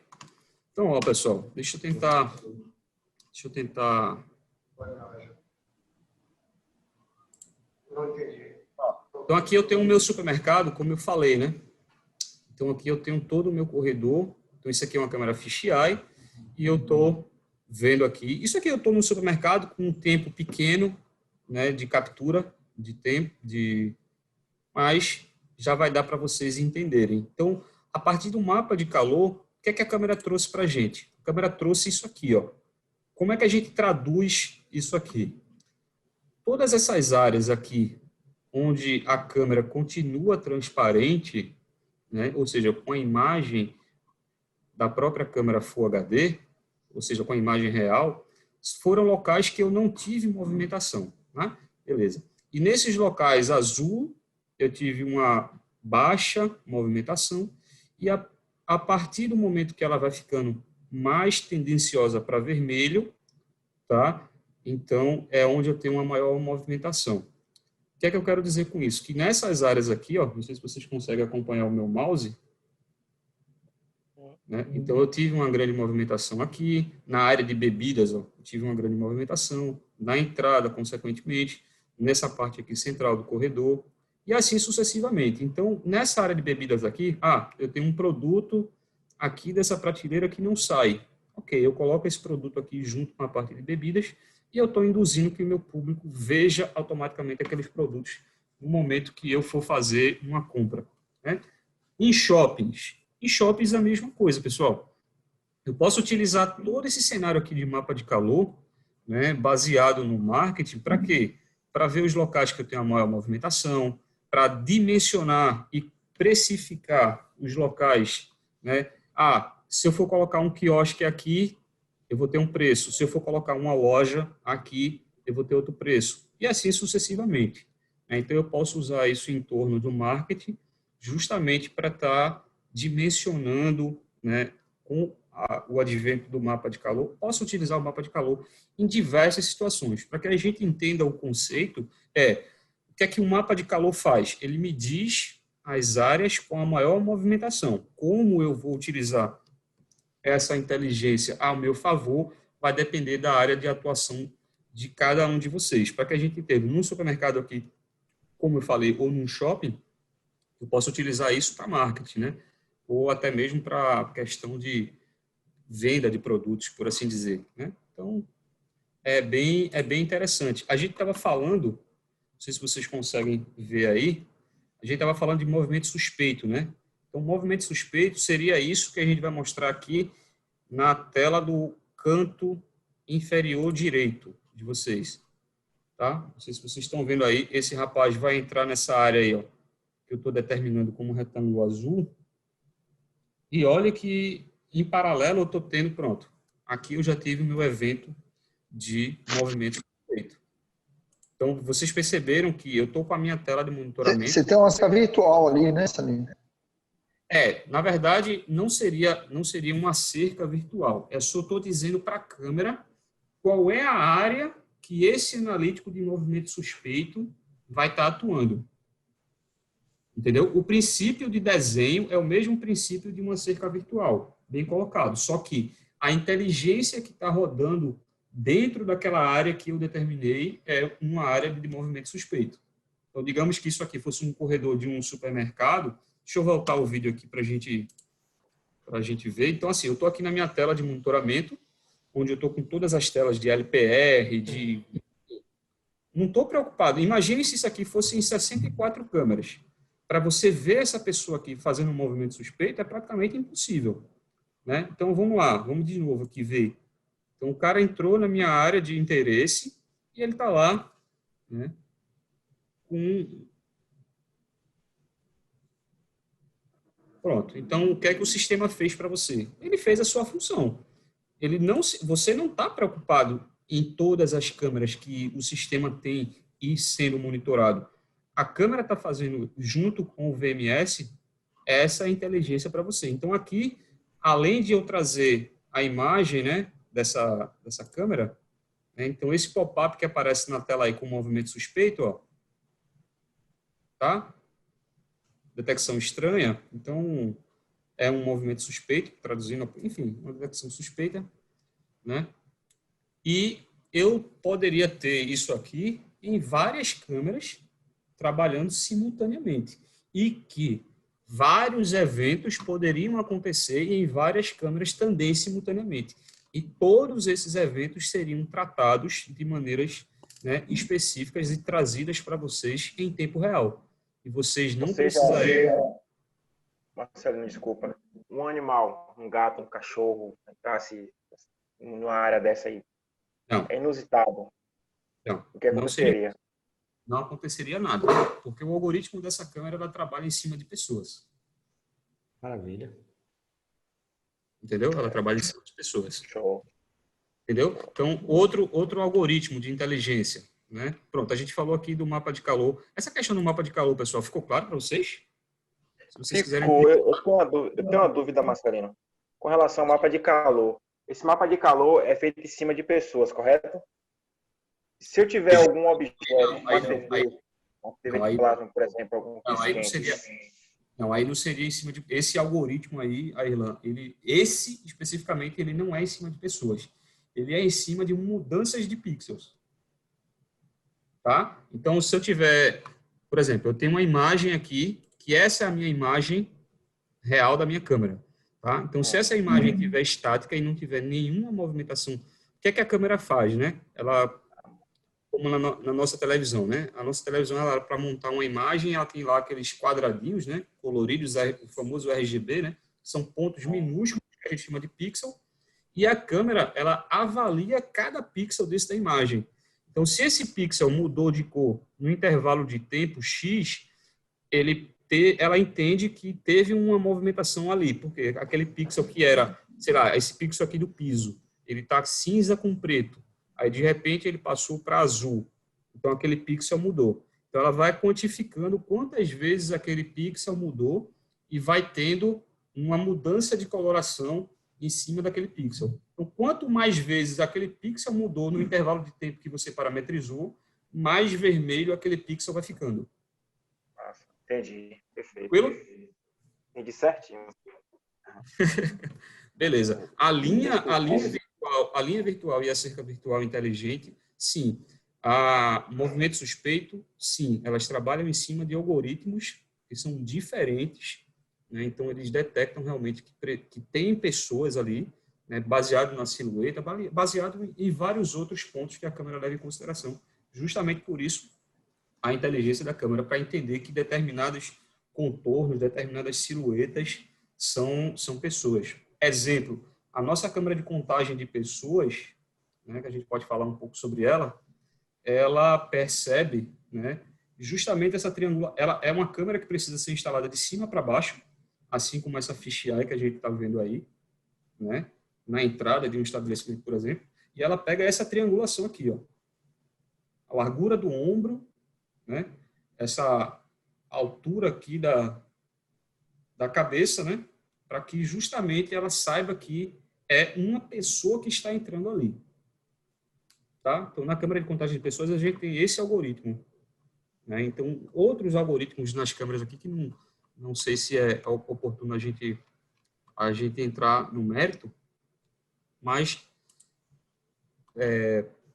Então, ó, pessoal, deixa eu tentar. Então, aqui eu tenho o meu supermercado, como eu falei, né? Então, aqui eu tenho todo o meu corredor. Então, isso aqui é uma câmera fisheye e eu estou vendo aqui. Isso aqui eu estou no supermercado com um tempo pequeno, né, de captura de tempo, mas já vai dar para vocês entenderem. Então, a partir do mapa de calor, o que é que a câmera trouxe para a gente? A câmera trouxe isso aqui, ó. Como é que a gente traduz isso aqui? Todas essas áreas aqui, onde a câmera continua transparente, né, ou seja, com a imagem da própria câmera Full HD, ou seja, com a imagem real, foram locais que eu não tive movimentação. Né? Beleza. E nesses locais azul, eu tive uma baixa movimentação, e a partir do momento que ela vai ficando mais tendenciosa para vermelho, tá? Então, é onde eu tenho uma maior movimentação. O que é que eu quero dizer com isso? Que nessas áreas aqui, ó, não sei se vocês conseguem acompanhar o meu mouse, né? Então, eu tive uma grande movimentação aqui. Na área de bebidas, ó, eu tive uma grande movimentação. Na entrada, consequentemente, nessa parte aqui central do corredor, e assim sucessivamente. Então, nessa área de bebidas aqui, eu tenho um produto aqui dessa prateleira que não sai. Ok, eu coloco esse produto aqui junto com a parte de bebidas e eu estou induzindo que o meu público veja automaticamente aqueles produtos no momento que eu for fazer uma compra. Né? Em shoppings é a mesma coisa, pessoal. Eu posso utilizar todo esse cenário aqui de mapa de calor, né, baseado no marketing, para quê? Para ver os locais que eu tenho a maior movimentação, para dimensionar e precificar os locais, né? Se eu for colocar um quiosque aqui, eu vou ter um preço. Se eu for colocar uma loja aqui, eu vou ter outro preço. E assim sucessivamente. Então, eu posso usar isso em torno do marketing justamente para estar dimensionando, né, com o advento do mapa de calor. Posso utilizar o mapa de calor em diversas situações. Para que a gente entenda o conceito, o que é que o mapa de calor faz? Ele me diz as áreas com a maior movimentação. Como eu vou utilizar essa inteligência ao meu favor vai depender da área de atuação de cada um de vocês. Para que a gente entenda, num supermercado aqui, como eu falei, ou num shopping, eu posso utilizar isso para marketing, né? Ou até mesmo para questão de venda de produtos, por assim dizer. Né? Então, é bem interessante. A gente estava falando, não sei se vocês conseguem ver aí, a gente estava falando de movimento suspeito, né? Então, movimento suspeito seria isso que a gente vai mostrar aqui na tela do canto inferior direito de vocês. Tá? Não sei se vocês estão vendo aí, esse rapaz vai entrar nessa área aí, ó, que eu estou determinando como retângulo azul. E olha que, em paralelo, eu estou tendo, pronto, aqui eu já tive o meu evento de movimento suspeito. Então, vocês perceberam que eu estou com a minha tela de monitoramento. Você tem uma cerca virtual ali, né, Salim? Na verdade, não seria uma cerca virtual. Eu só estou dizendo para a câmera qual é a área que esse analítico de movimento suspeito vai estar atuando. Entendeu? O princípio de desenho é o mesmo princípio de uma cerca virtual, bem colocado. Só que a inteligência que está rodando dentro daquela área que eu determinei é uma área de movimento suspeito. Então, digamos que isso aqui fosse um corredor de um supermercado. Deixa eu voltar o vídeo aqui para a gente ver. Então, assim, eu estou aqui na minha tela de monitoramento, onde eu estou com todas as telas de LPR, Não estou preocupado. Imagine se isso aqui fosse em 64 câmeras. Para você ver essa pessoa aqui fazendo um movimento suspeito, é praticamente impossível. Né? Então, vamos lá. Vamos de novo aqui ver. Então, o cara entrou na minha área de interesse e ele está lá, né, com... Pronto. Então, o que é que o sistema fez para você? Ele fez a sua função. Você não está preocupado em todas as câmeras que o sistema tem e sendo monitorado. a câmera está fazendo junto com o VMS essa inteligência para você. Então, aqui, além de eu trazer a imagem, né, dessa câmera, né, então esse pop-up que aparece na tela aí com movimento suspeito, ó, tá? Detecção estranha, então é um movimento suspeito, traduzindo, enfim, uma detecção suspeita, né? E eu poderia ter isso aqui em várias câmeras trabalhando simultaneamente e que vários eventos poderiam acontecer em várias câmeras também simultaneamente. E todos esses eventos seriam tratados de maneiras, né, específicas e trazidas para vocês em tempo real. E vocês não precisariam... Marcelo, desculpa. Um animal, um gato, um cachorro, entrasse numa área dessa aí, Não. é inusitado. Não. O que aconteceria? Não aconteceria nada, porque o algoritmo dessa câmera ela trabalha em cima de pessoas. Maravilha. Entendeu? Ela trabalha em cima de pessoas. Show. Entendeu? Então, outro algoritmo de inteligência, né? Pronto, a gente falou aqui do mapa de calor. Essa questão do mapa de calor, pessoal, ficou claro para vocês? Se vocês quiserem... Eu tenho uma dúvida, Marcelino. Com relação ao mapa de calor. Esse mapa de calor é feito em cima de pessoas, correto? Se eu tiver algum objeto, uma TV de plasma, por exemplo, algum aí não seria em cima de... Esse algoritmo aí, Airlan, esse especificamente, ele não é em cima de pessoas. Ele é em cima de mudanças de pixels. Tá? Então, se eu tiver... Por exemplo, eu tenho uma imagem aqui, que essa é a minha imagem real da minha câmera. Tá? Então, se essa imagem estiver estática e não tiver nenhuma movimentação, o que é que a câmera faz, né? Ela... Como na nossa televisão, né? A nossa televisão, para montar uma imagem, ela tem lá aqueles quadradinhos, né? Coloridos, o famoso RGB, né? São pontos minúsculos que a gente chama de pixel. E a câmera, ela avalia cada pixel desse da imagem. Então, se esse pixel mudou de cor no intervalo de tempo X, ela entende que teve uma movimentação ali, porque aquele pixel que era, sei lá, esse pixel aqui do piso, ele está cinza com preto. Aí, de repente, ele passou para azul. Então, aquele pixel mudou. Então, ela vai quantificando quantas vezes aquele pixel mudou e vai tendo uma mudança de coloração em cima daquele pixel. Então, quanto mais vezes aquele pixel mudou no intervalo de tempo que você parametrizou, mais vermelho aquele pixel vai ficando. Entendi. Perfeito. Tranquilo? Entendi certinho. Beleza. A linha virtual e a cerca virtual inteligente, sim. A movimento suspeito, sim. Elas trabalham em cima de algoritmos que são diferentes, né? Então, eles detectam realmente que tem pessoas ali, né? Baseado na silhueta, baseado em vários outros pontos que a câmera leva em consideração. Justamente por isso, a inteligência da câmera, para entender que determinados contornos, determinadas silhuetas são pessoas. Exemplo, a nossa câmera de contagem de pessoas, né, que a gente pode falar um pouco sobre ela percebe, né, justamente essa triangulação. Ela é uma câmera que precisa ser instalada de cima para baixo, assim como essa fisheye que a gente está vendo aí, né, na entrada de um estabelecimento, por exemplo, e ela pega essa triangulação aqui, ó, a largura do ombro, né, essa altura aqui da cabeça, né, para que justamente ela saiba que é uma pessoa que está entrando ali. Tá? Então, na câmera de contagem de pessoas, a gente tem esse algoritmo, né? Então, outros algoritmos nas câmeras aqui que não sei se é oportuno a gente entrar no mérito, mas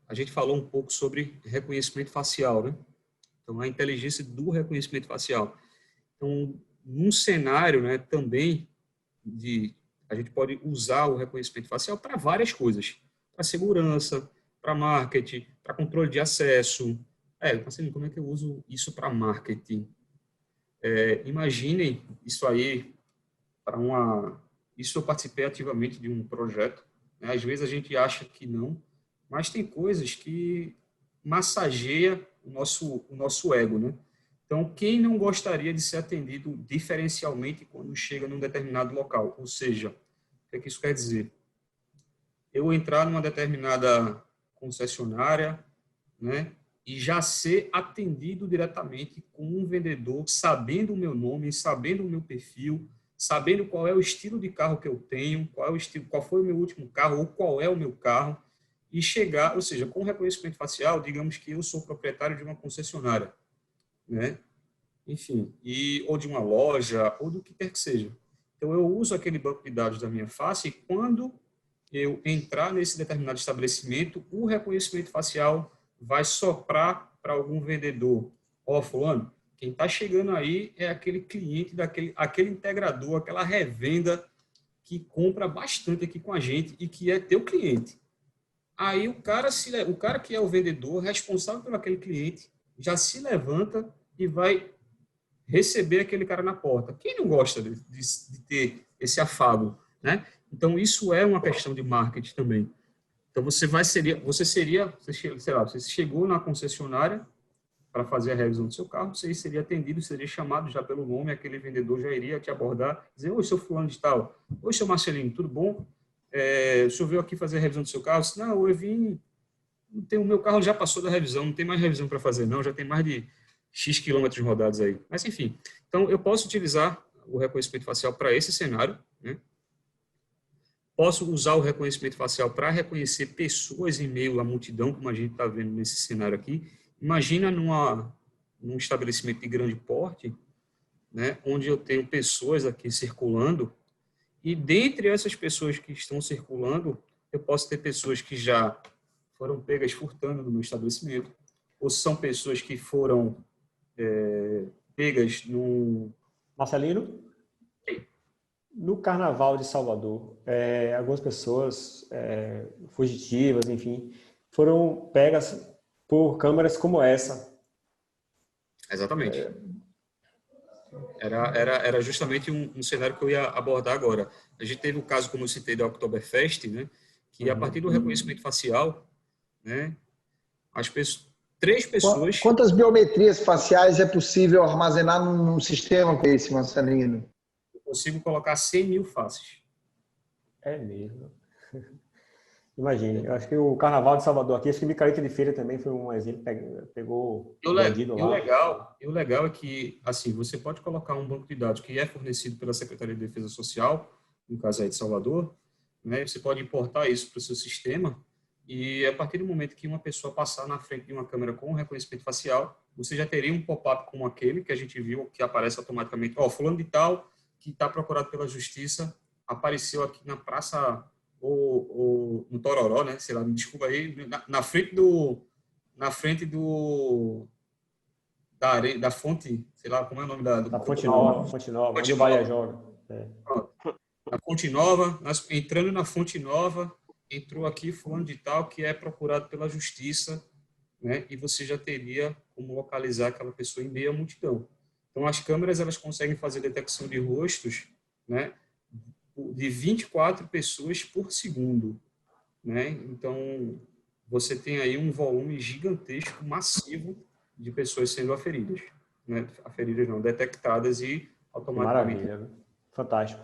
a gente falou um pouco sobre reconhecimento facial, né? Então, a inteligência do reconhecimento facial. Então, num cenário, né, também a gente pode usar o reconhecimento facial para várias coisas, para segurança, para marketing, para controle de acesso. Assim, como é que eu uso isso para marketing? Imaginem isso aí isso eu participei ativamente de um projeto, né? Às vezes a gente acha que não, mas tem coisas que massageia o nosso ego, né? Então, quem não gostaria de ser atendido diferencialmente quando chega num determinado local? Ou seja, o que é que isso quer dizer? Eu entrar numa determinada concessionária, né, e já ser atendido diretamente com um vendedor, sabendo o meu nome, sabendo o meu perfil, sabendo qual é o estilo de carro que eu tenho, qual foi o meu último carro ou qual é o meu carro, e chegar, ou seja, com reconhecimento facial, digamos que eu sou proprietário de uma concessionária, né? Enfim, ou de uma loja, ou do que quer que seja. Então, eu uso aquele banco de dados da minha face e quando eu entrar nesse determinado estabelecimento, o reconhecimento facial vai soprar para algum vendedor. Ó, fulano, quem está chegando aí é aquele cliente, aquele integrador, aquela revenda que compra bastante aqui com a gente e que é teu cliente. Aí o cara que é o vendedor, responsável por aquele cliente, já se levanta e vai receber aquele cara na porta. Quem não gosta de ter esse afago, né? Então, isso é uma questão de marketing também. Então, você chegou na concessionária para fazer a revisão do seu carro, você seria atendido, seria chamado já pelo nome, aquele vendedor já iria te abordar, dizer, oi, seu fulano de tal, oi, seu Marcelino, tudo bom? O senhor veio aqui fazer a revisão do seu carro? Disse, não, eu vim, o meu carro já passou da revisão, não tem mais revisão para fazer, não, já tem mais de X quilômetros rodados aí. Mas, enfim, então eu posso utilizar o reconhecimento facial para esse cenário, né? Posso usar o reconhecimento facial para reconhecer pessoas em meio à multidão, como a gente está vendo nesse cenário aqui. Imagina num estabelecimento de grande porte, né, onde eu tenho pessoas aqui circulando, e dentre essas pessoas que estão circulando, eu posso ter pessoas que já foram pegas furtando no meu estabelecimento, ou são pessoas que foram pegas no... Marcelino? No Carnaval de Salvador, algumas pessoas fugitivas, enfim, foram pegas por câmeras como essa. Exatamente. Era justamente um cenário que eu ia abordar agora. A gente teve o caso, como eu citei, da Oktoberfest, né, que a partir do reconhecimento facial, né, três pessoas... Quantas biometrias faciais é possível armazenar num sistema como esse, Marcelino? Consigo colocar 100 mil faces. É mesmo. Imagine, eu acho que o Carnaval de Salvador aqui, acho que Micareta de Feira também foi um exemplo, pegou bandido lá. O legal é que, assim, você pode colocar um banco de dados que é fornecido pela Secretaria de Defesa Social, no caso aí de Salvador, né? Você pode importar isso para o seu sistema e a partir do momento que uma pessoa passar na frente de uma câmera com reconhecimento facial, você já teria um pop-up como aquele que a gente viu, que aparece automaticamente, fulano de tal, que está procurado pela justiça, apareceu aqui na praça ou no Tororó, né? Sei lá, me desculpa aí, na frente da fonte, sei lá, como é o nome da Fonte Nova, onde o Bahia joga. Na Fonte Nova, entrando na Fonte Nova, entrou aqui fulano de tal que é procurado pela justiça, né? E você já teria como localizar aquela pessoa em meio à multidão. Então, as câmeras elas conseguem fazer detecção de rostos, né, de 24 pessoas por segundo, né? Então, você tem aí um volume gigantesco, massivo, de pessoas sendo aferidas, né? Aferidas não, detectadas e automaticamente. Maravilha, fantástico.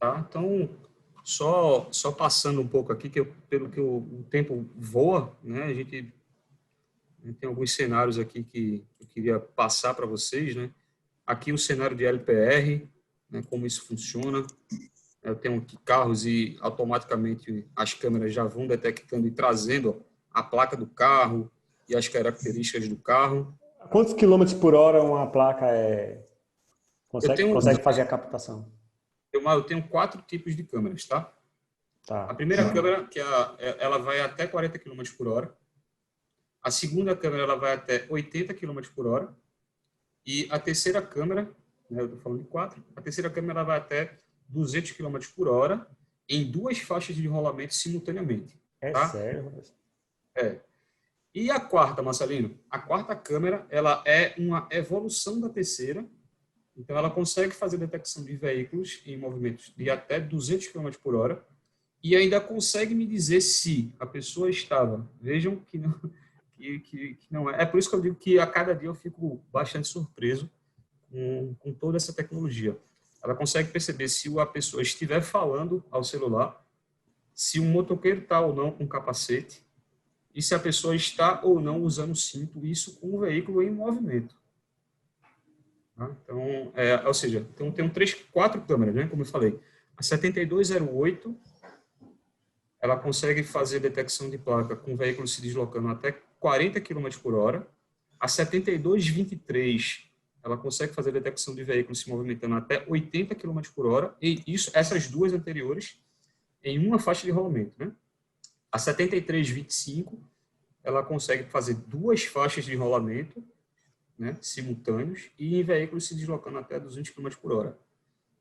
Tá? Então, só passando um pouco aqui, pelo que o tempo voa, né? A gente tem alguns cenários aqui que eu queria passar para vocês, né? Aqui o cenário de LPR, né, como isso funciona. Eu tenho aqui carros e automaticamente as câmeras já vão detectando e trazendo a placa do carro e as características do carro. Quantos quilômetros por hora uma placa consegue fazer a captação? Eu tenho 4 tipos de câmeras, tá? A primeira câmera, ela vai até 40 km por hora. A segunda câmera ela vai até 80 km por hora. E a terceira câmera, né, eu estou falando de 4, a terceira câmera ela vai até 200 km por hora em 2 faixas de rolamento simultaneamente. Tá? Sério? E a quarta, Marcelino? A quarta câmera ela é uma evolução da terceira. Então, ela consegue fazer detecção de veículos em movimentos de até 200 km por hora e ainda consegue me dizer se a pessoa estava... Vejam que não... Que não é. É por isso que eu digo que a cada dia eu fico bastante surpreso com toda essa tecnologia. Ela consegue perceber se a pessoa estiver falando ao celular, se o motoqueiro está ou não com capacete, e se a pessoa está ou não usando o cinto, isso com o veículo em movimento. Tá? Então, ou seja, então, tem 4 câmeras, né? Como eu falei. A 7208, ela consegue fazer detecção de placa com o veículo se deslocando até 40 km por hora. A 7223, ela consegue fazer detecção de veículo se movimentando até 80 km por hora. E essas duas anteriores em uma faixa de rolamento, né? A 7325, ela consegue fazer 2 faixas de rolamento, né, simultâneos, e em veículos se deslocando até 200 km por hora.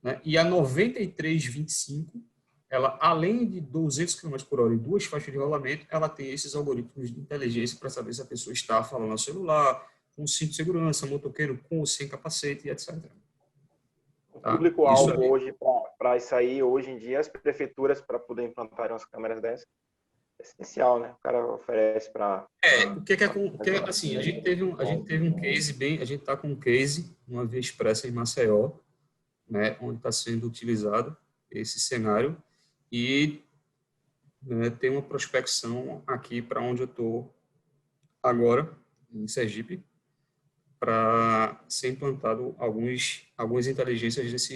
Né? E a 9325, ela, além de 200 km por hora e 2 faixas de rolamento, ela tem esses algoritmos de inteligência para saber se a pessoa está falando ao celular, com cinto de segurança, motoqueiro com ou sem capacete, etc. O público-alvo hoje, para isso aí, hoje em dia, as prefeituras, para poder implantar umas câmeras dessas, é essencial, né? O cara oferece para... assim, a gente teve um case a gente está com um case, uma via expressa em Maceió, né, onde está sendo utilizado esse cenário, e né, tem uma prospecção aqui para onde eu estou agora, em Sergipe, para ser implantado algumas inteligências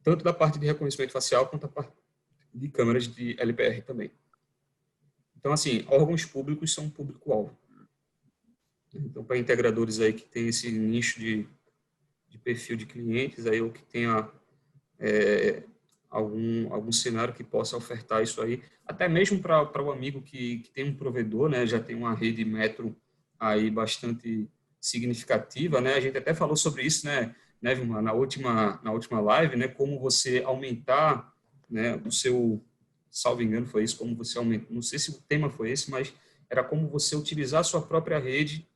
tanto da parte de reconhecimento facial quanto da parte de câmeras de LPR também. Então, assim, órgãos públicos são um público-alvo. Então, para integradores aí que tem esse nicho de perfil de clientes, aí, ou que tenha algum cenário que possa ofertar isso aí, até mesmo para o amigo que tem um provedor, né, já tem uma rede metro aí bastante significativa, né, a gente até falou sobre isso, né, Vilmar, na última live, né, como você aumentar, né, o seu, salvo engano foi isso, como você aumenta, não sei se o tema foi esse, mas era como você utilizar a sua própria rede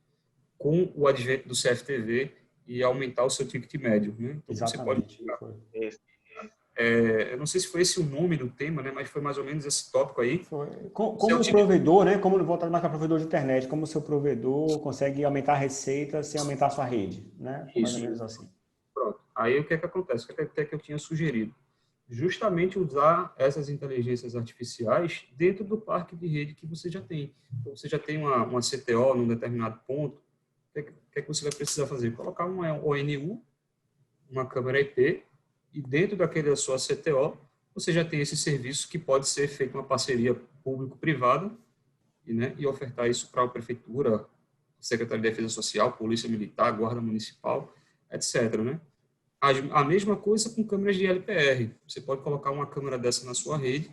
com o advento do CFTV e aumentar o seu ticket médio, né? Então, exatamente. Você pode... eu não sei se foi esse o nome do tema, né, mas foi mais ou menos esse tópico aí. Como o provedor, né, como voltado mais para provedor de internet, como o seu provedor consegue aumentar a receita sem aumentar a sua rede, né? Mais ou menos assim. Pronto. Aí o que é que acontece? O que é que eu tinha sugerido? Justamente usar essas inteligências artificiais dentro do parque de rede que você já tem. Então, você já tem uma CTO num determinado ponto, o que é que você vai precisar fazer? Colocar uma ONU, uma câmera IP, e dentro da sua CTO, você já tem esse serviço que pode ser feito uma parceria público-privada, né, e ofertar isso para a prefeitura, Secretaria de Defesa Social, Polícia Militar, Guarda Municipal, etc. Né? A mesma coisa com câmeras de LPR. Você pode colocar uma câmera dessa na sua rede,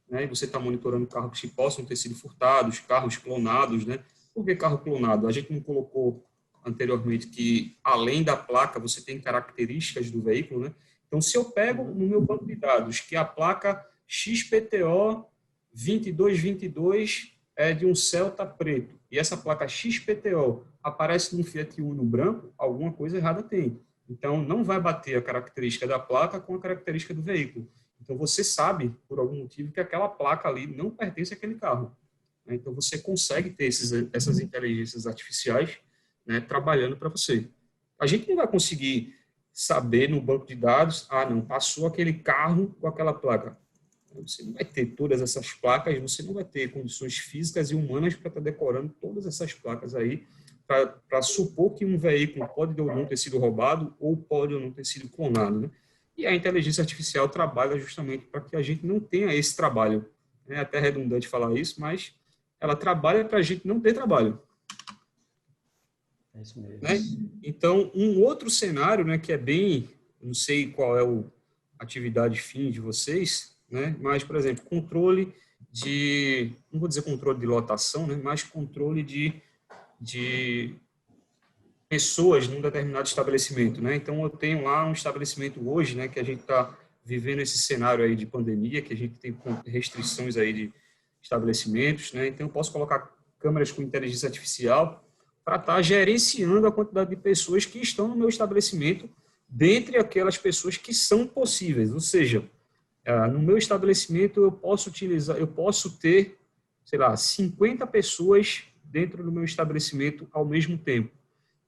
né, e você está monitorando carros que possam ter sido furtados, carros clonados. Né? Por que carro clonado? A gente não colocou anteriormente que, além da placa, você tem características do veículo, né? Então, se eu pego no meu banco de dados que a placa XPTO 2222 é de um Celta preto, e essa placa XPTO aparece num Fiat Uno branco, alguma coisa errada tem. Então, não vai bater a característica da placa com a característica do veículo. Então, você sabe, por algum motivo, que aquela placa ali não pertence àquele carro. Então, você consegue ter essas inteligências artificiais, né, trabalhando para você. A gente não vai conseguir saber no banco de dados, não, passou aquele carro com aquela placa. Você não vai ter todas essas placas, você não vai ter condições físicas e humanas para estar decorando todas essas placas aí, para supor que um veículo pode ou não ter sido roubado ou pode ou não ter sido clonado. Né? E a inteligência artificial trabalha justamente para que a gente não tenha esse trabalho. É até redundante falar isso, mas ela trabalha para a gente não ter trabalho. É isso mesmo. Né? Então, um outro cenário, né, que é bem, não sei qual é a atividade fim de vocês, né, mas, por exemplo, controle de, não vou dizer controle de lotação, né, mas controle de pessoas num determinado estabelecimento. Né? Então, eu tenho lá um estabelecimento hoje, né, que a gente está vivendo esse cenário aí de pandemia, que a gente tem restrições aí de estabelecimentos, né? Então, eu posso colocar câmeras com inteligência artificial para estar gerenciando a quantidade de pessoas que estão no meu estabelecimento, dentre aquelas pessoas que são possíveis. Ou seja, no meu estabelecimento eu posso ter, sei lá, 50 pessoas dentro do meu estabelecimento ao mesmo tempo.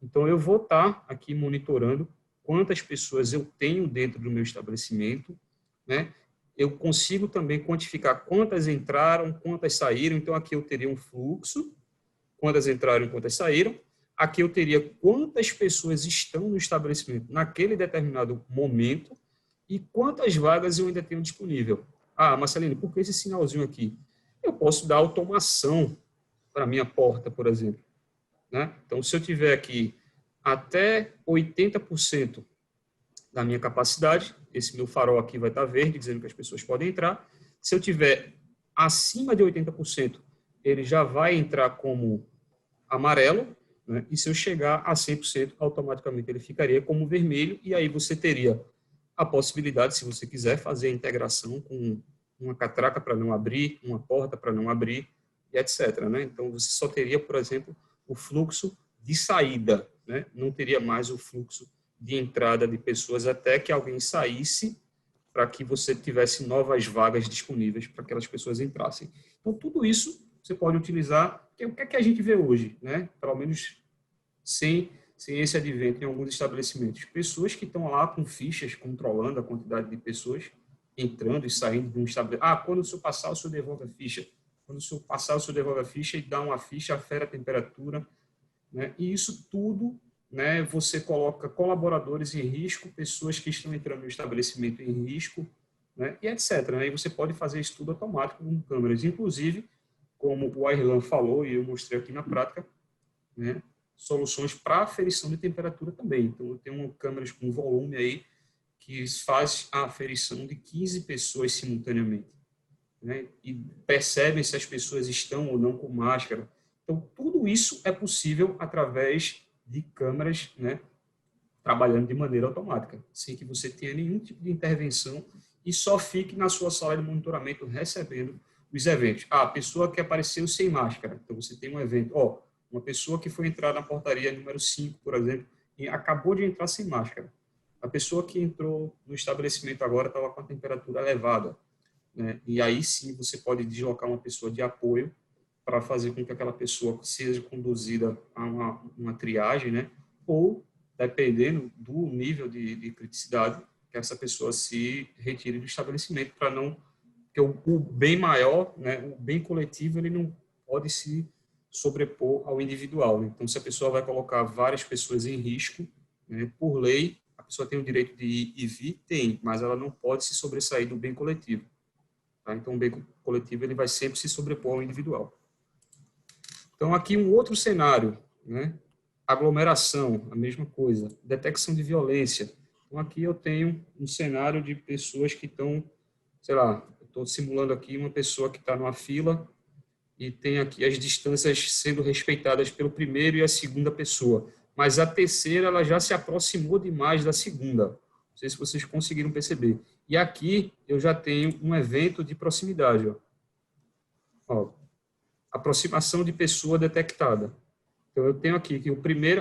Então, eu vou estar aqui monitorando quantas pessoas eu tenho dentro do meu estabelecimento, né? eu consigo também quantificar quantas entraram, quantas saíram. Então, aqui eu teria um fluxo, quantas entraram, quantas saíram. Aqui eu teria quantas pessoas estão no estabelecimento naquele determinado momento e quantas vagas eu ainda tenho disponível. Ah, Marcelino, por que esse sinalzinho aqui? Eu posso dar automação para a minha porta, por exemplo. Né? Então, se eu tiver aqui até 80% da minha capacidade, esse meu farol aqui vai estar verde, dizendo que as pessoas podem entrar. Se eu tiver acima de 80%, ele já vai entrar como amarelo, né? E se eu chegar a 100%, automaticamente ele ficaria como vermelho, e aí você teria a possibilidade, se você quiser, fazer a integração com uma catraca para não abrir, uma porta para não abrir, e etc. Né? Então, você só teria, por exemplo, o fluxo de saída, né? Não teria mais o fluxo de entrada de pessoas até que alguém saísse para que você tivesse novas vagas disponíveis para que aquelas pessoas entrassem. Então, tudo isso você pode utilizar, que é o que é que a gente vê hoje, né? Pelo menos sem esse advento em alguns estabelecimentos. Pessoas que estão lá com fichas, controlando a quantidade de pessoas entrando e saindo de um estabelecimento. Ah, quando o senhor passar, o senhor devolve a ficha. Quando o senhor passar, o senhor devolve a ficha e dá uma ficha, afere a temperatura. Né? E isso tudo, né, você coloca colaboradores em risco, pessoas que estão entrando no estabelecimento em risco, né, e etc. Né? E você pode fazer isso tudo automático com câmeras. Inclusive, como o Airlan falou, e eu mostrei aqui na prática, né, soluções para aferição de temperatura também. Então, eu tenho câmeras com volume aí que faz a aferição de 15 pessoas simultaneamente. Né, e percebem se as pessoas estão ou não com máscara. Então, tudo isso é possível através de câmeras, né, trabalhando de maneira automática, sem que você tenha nenhum tipo de intervenção e só fique na sua sala de monitoramento recebendo os eventos. Ah, a pessoa que apareceu sem máscara. Então, você tem um evento. Ó, uma pessoa que foi entrar na portaria número 5, por exemplo, e acabou de entrar sem máscara. A pessoa que entrou no estabelecimento agora estava com a temperatura elevada. Né? E aí sim você pode deslocar uma pessoa de apoio para fazer com que aquela pessoa seja conduzida a uma triagem, né? Ou, dependendo do nível de criticidade, que essa pessoa se retire do estabelecimento para não... Porque o bem maior, né, o bem coletivo, ele não pode se sobrepor ao individual. Né? Então, se a pessoa vai colocar várias pessoas em risco, né, por lei, a pessoa tem o direito de ir e vir? Tem, mas ela não pode se sobressair do bem coletivo. Tá? Então, o bem coletivo ele vai sempre se sobrepor ao individual. Então, aqui um outro cenário, né? Aglomeração, a mesma coisa. Detecção de violência. Então, aqui eu tenho um cenário de pessoas que estão, sei lá, estou simulando aqui uma pessoa que está numa fila e tem aqui as distâncias sendo respeitadas pelo primeiro e a segunda pessoa. Mas a terceira, ela já se aproximou demais da segunda. Não sei se vocês conseguiram perceber. E aqui eu já tenho um evento de proximidade. Ó, aproximação de pessoa detectada. Então, eu tenho aqui que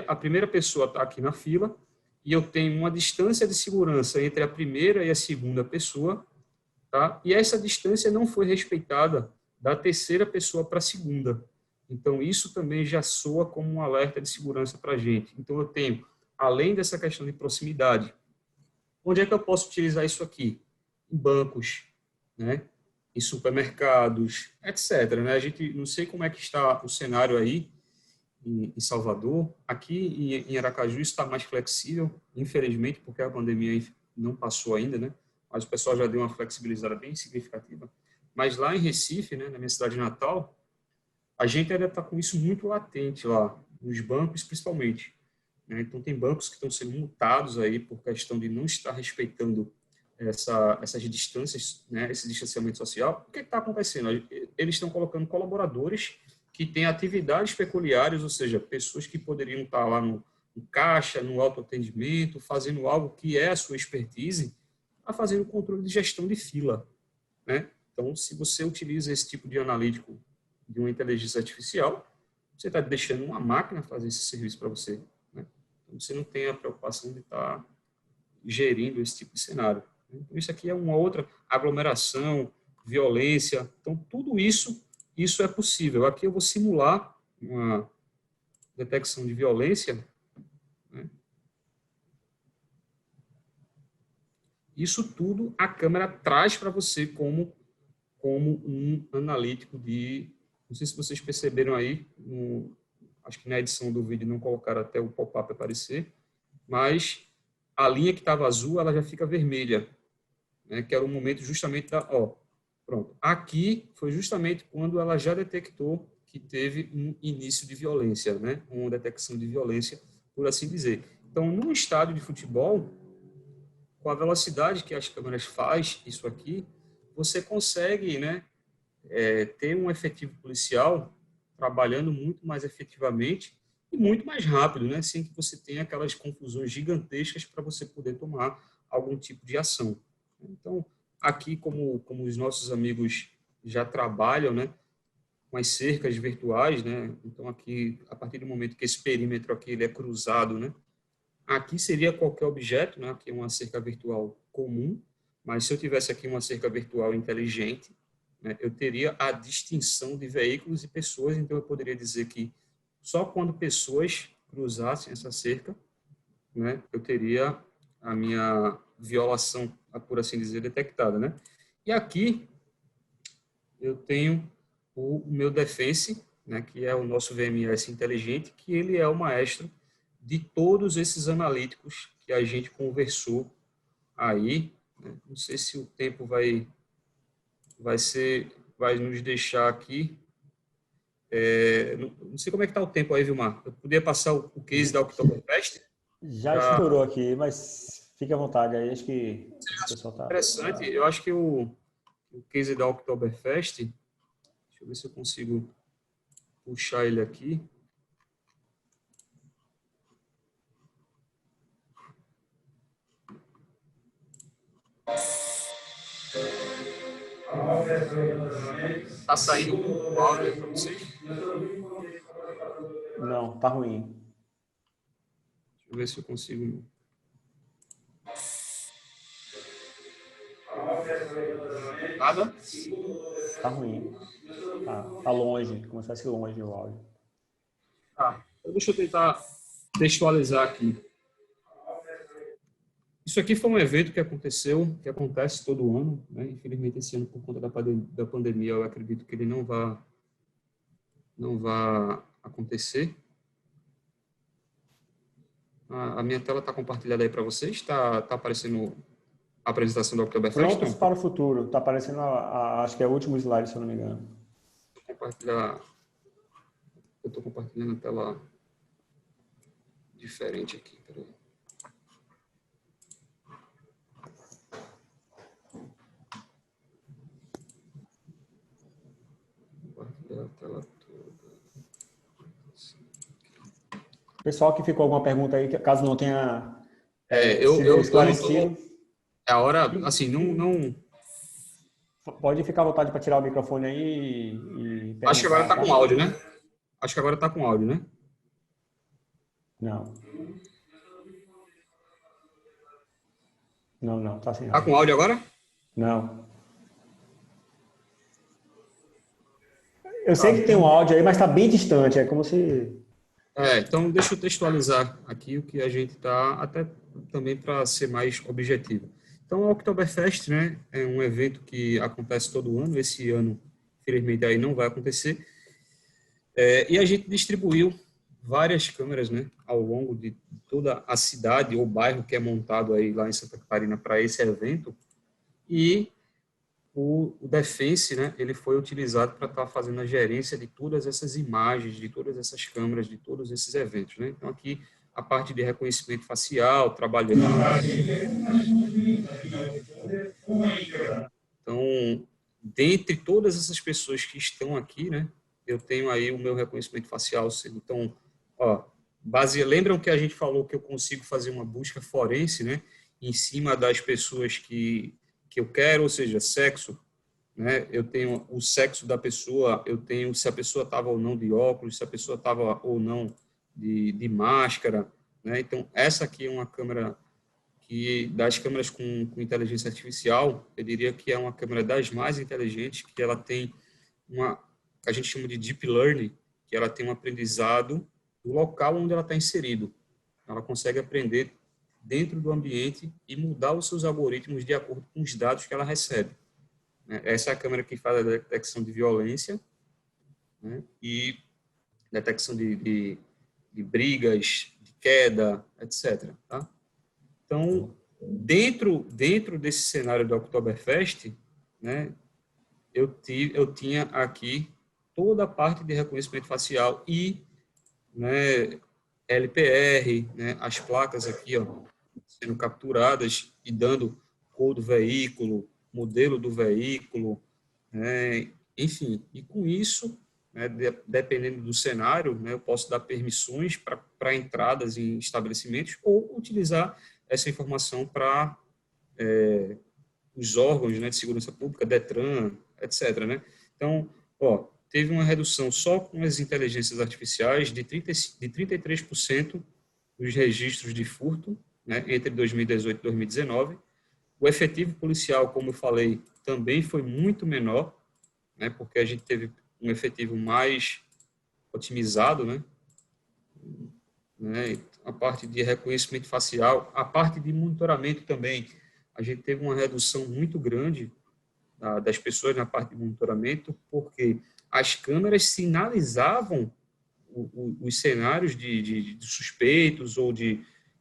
a primeira pessoa está aqui na fila e eu tenho uma distância de segurança entre a primeira e a segunda pessoa, tá? E essa distância não foi respeitada da terceira pessoa para a segunda. Então, isso também já soa como um alerta de segurança para a gente. Então, eu tenho, além dessa questão de proximidade, onde é que eu posso utilizar isso aqui? Em bancos, né? Em supermercados, etc. Né? A gente não sei como é que está o cenário aí em Salvador. Aqui em Aracaju está mais flexível, infelizmente, porque a pandemia não passou ainda, né? Mas o pessoal já deu uma flexibilizada bem significativa. Mas lá em Recife, né, na minha cidade natal, a gente ainda está com isso muito latente lá, nos bancos principalmente. Né? Então, tem bancos que estão sendo multados aí por questão de não estar respeitando essas distâncias, né, esse distanciamento social. O que está acontecendo? Eles estão colocando colaboradores que têm atividades peculiares, ou seja, pessoas que poderiam estar lá no caixa, no autoatendimento, fazendo algo que é a sua expertise, a fazer o controle de gestão de fila. Né? Então, se você utiliza esse tipo de analítico de uma inteligência artificial, você está deixando uma máquina fazer esse serviço para você. Né? Então, você não tem a preocupação de estar gerindo esse tipo de cenário. Então, isso aqui é uma outra aglomeração, violência. Então, tudo isso é possível. Aqui eu vou simular uma detecção de violência, né? Isso tudo a câmera traz para você como um analítico de... Não sei se vocês perceberam aí, acho que na edição do vídeo não colocaram até o pop-up aparecer, mas a linha que estava azul, ela já fica vermelha, né? Que era o momento justamente da... Pronto. Aqui foi justamente quando ela já detectou que teve um início de violência, né? Uma detecção de violência, por assim dizer. Então, num estádio de futebol, com a velocidade que as câmeras faz isso aqui, você consegue, né, ter um efetivo policial trabalhando muito mais efetivamente e muito mais rápido, né, sem que você tenha aquelas confusões gigantescas para você poder tomar algum tipo de ação. Então, aqui, como os nossos amigos já trabalham, né, com as cercas virtuais, né, então aqui, a partir do momento que esse perímetro aqui ele é cruzado, né, aqui seria qualquer objeto, né, aqui é uma cerca virtual comum, mas se eu tivesse aqui uma cerca virtual inteligente, né, eu teria a distinção de veículos e pessoas, então eu poderia dizer que só quando pessoas cruzassem essa cerca, né, eu teria a minha violação, por assim dizer, detectada, né? E aqui eu tenho o meu defense, né, que é o nosso VMS inteligente, que ele é o maestro de todos esses analíticos que a gente conversou aí, né? Não sei se o tempo vai nos deixar aqui. Não sei como é que está o tempo aí, Vilmar. Eu podia passar o case da Oktoberfest? Já estourou aqui, mas fique à vontade aí, acho que o pessoal está... Interessante, eu acho que o case da Oktoberfest, deixa eu ver se eu consigo puxar ele aqui. Está saindo o áudio aí para vocês? Não, tá ruim. Deixa eu ver se eu consigo. Nada? Tá ruim. Tá longe, começar a ser longe o áudio. Então deixa eu tentar textualizar aqui. Isso aqui foi um evento que aconteceu, que acontece todo ano, né? Infelizmente esse ano por conta da pandemia eu acredito que ele não vai acontecer. A minha tela está compartilhada aí para vocês? Está aparecendo a apresentação do Oktoberfest? Prontos para o futuro. Está aparecendo, acho que é o último slide, se eu não me engano. Eu estou compartilhando a tela diferente aqui. Peraí. Compartilhar a tela toda. Pessoal que ficou alguma pergunta aí, caso não tenha eu esclarecido. É a hora, assim, não... Pode ficar à vontade para tirar o microfone aí e acho que agora está com áudio, né? Acho que agora está com áudio, né? Não. Não, tá sem áudio. Está com áudio agora? Não. Eu sei que tem um áudio aí, mas está bem distante, é como se... Então deixa eu textualizar aqui o que a gente está, até também para ser mais objetivo. Então, o Oktoberfest, né, é um evento que acontece todo ano. Esse ano, infelizmente, aí não vai acontecer. E a gente distribuiu várias câmeras, né, ao longo de toda a cidade ou bairro que é montado aí lá em Santa Catarina para esse evento. E o Defense, né, ele foi utilizado para estar fazendo a gerência de todas essas imagens, de todas essas câmeras, de todos esses eventos, né? Então, aqui, a parte de reconhecimento facial, trabalhando. Então, dentre todas essas pessoas que estão aqui, né, eu tenho aí o meu reconhecimento facial. Então, lembram que a gente falou que eu consigo fazer uma busca forense, né, em cima das pessoas que eu quero, ou seja, sexo, né? Eu tenho o sexo da pessoa, eu tenho se a pessoa estava ou não de óculos, se a pessoa estava ou não de máscara, né? Então, essa aqui é uma câmera das câmeras com inteligência artificial, eu diria que é uma câmera das mais inteligentes, que ela tem a gente chama de deep learning, que ela tem um aprendizado do local onde ela está inserido. Ela consegue aprender dentro do ambiente e mudar os seus algoritmos de acordo com os dados que ela recebe. Essa é a câmera que faz a detecção de violência, né, e detecção de brigas, de queda, etc. Tá? Então, dentro desse cenário do Oktoberfest, né, eu tinha aqui toda a parte de reconhecimento facial e, né, LPR, né, as placas aqui, ó, sendo capturadas e dando cor do veículo, modelo do veículo, né, enfim. E com isso, né, dependendo do cenário, né, eu posso dar permissões para entradas em estabelecimentos ou utilizar essa informação para os órgãos, né, de segurança pública, DETRAN, etc. Né? Então, ó, teve uma redução só com as inteligências artificiais de 33% dos registros de furto, né, entre 2018 e 2019. O efetivo policial, como eu falei, também foi muito menor, né, porque a gente teve um efetivo mais otimizado, né, a parte de reconhecimento facial, a parte de monitoramento também. A gente teve uma redução muito grande das pessoas na parte de monitoramento, porque as câmeras sinalizavam os cenários de suspeitos ou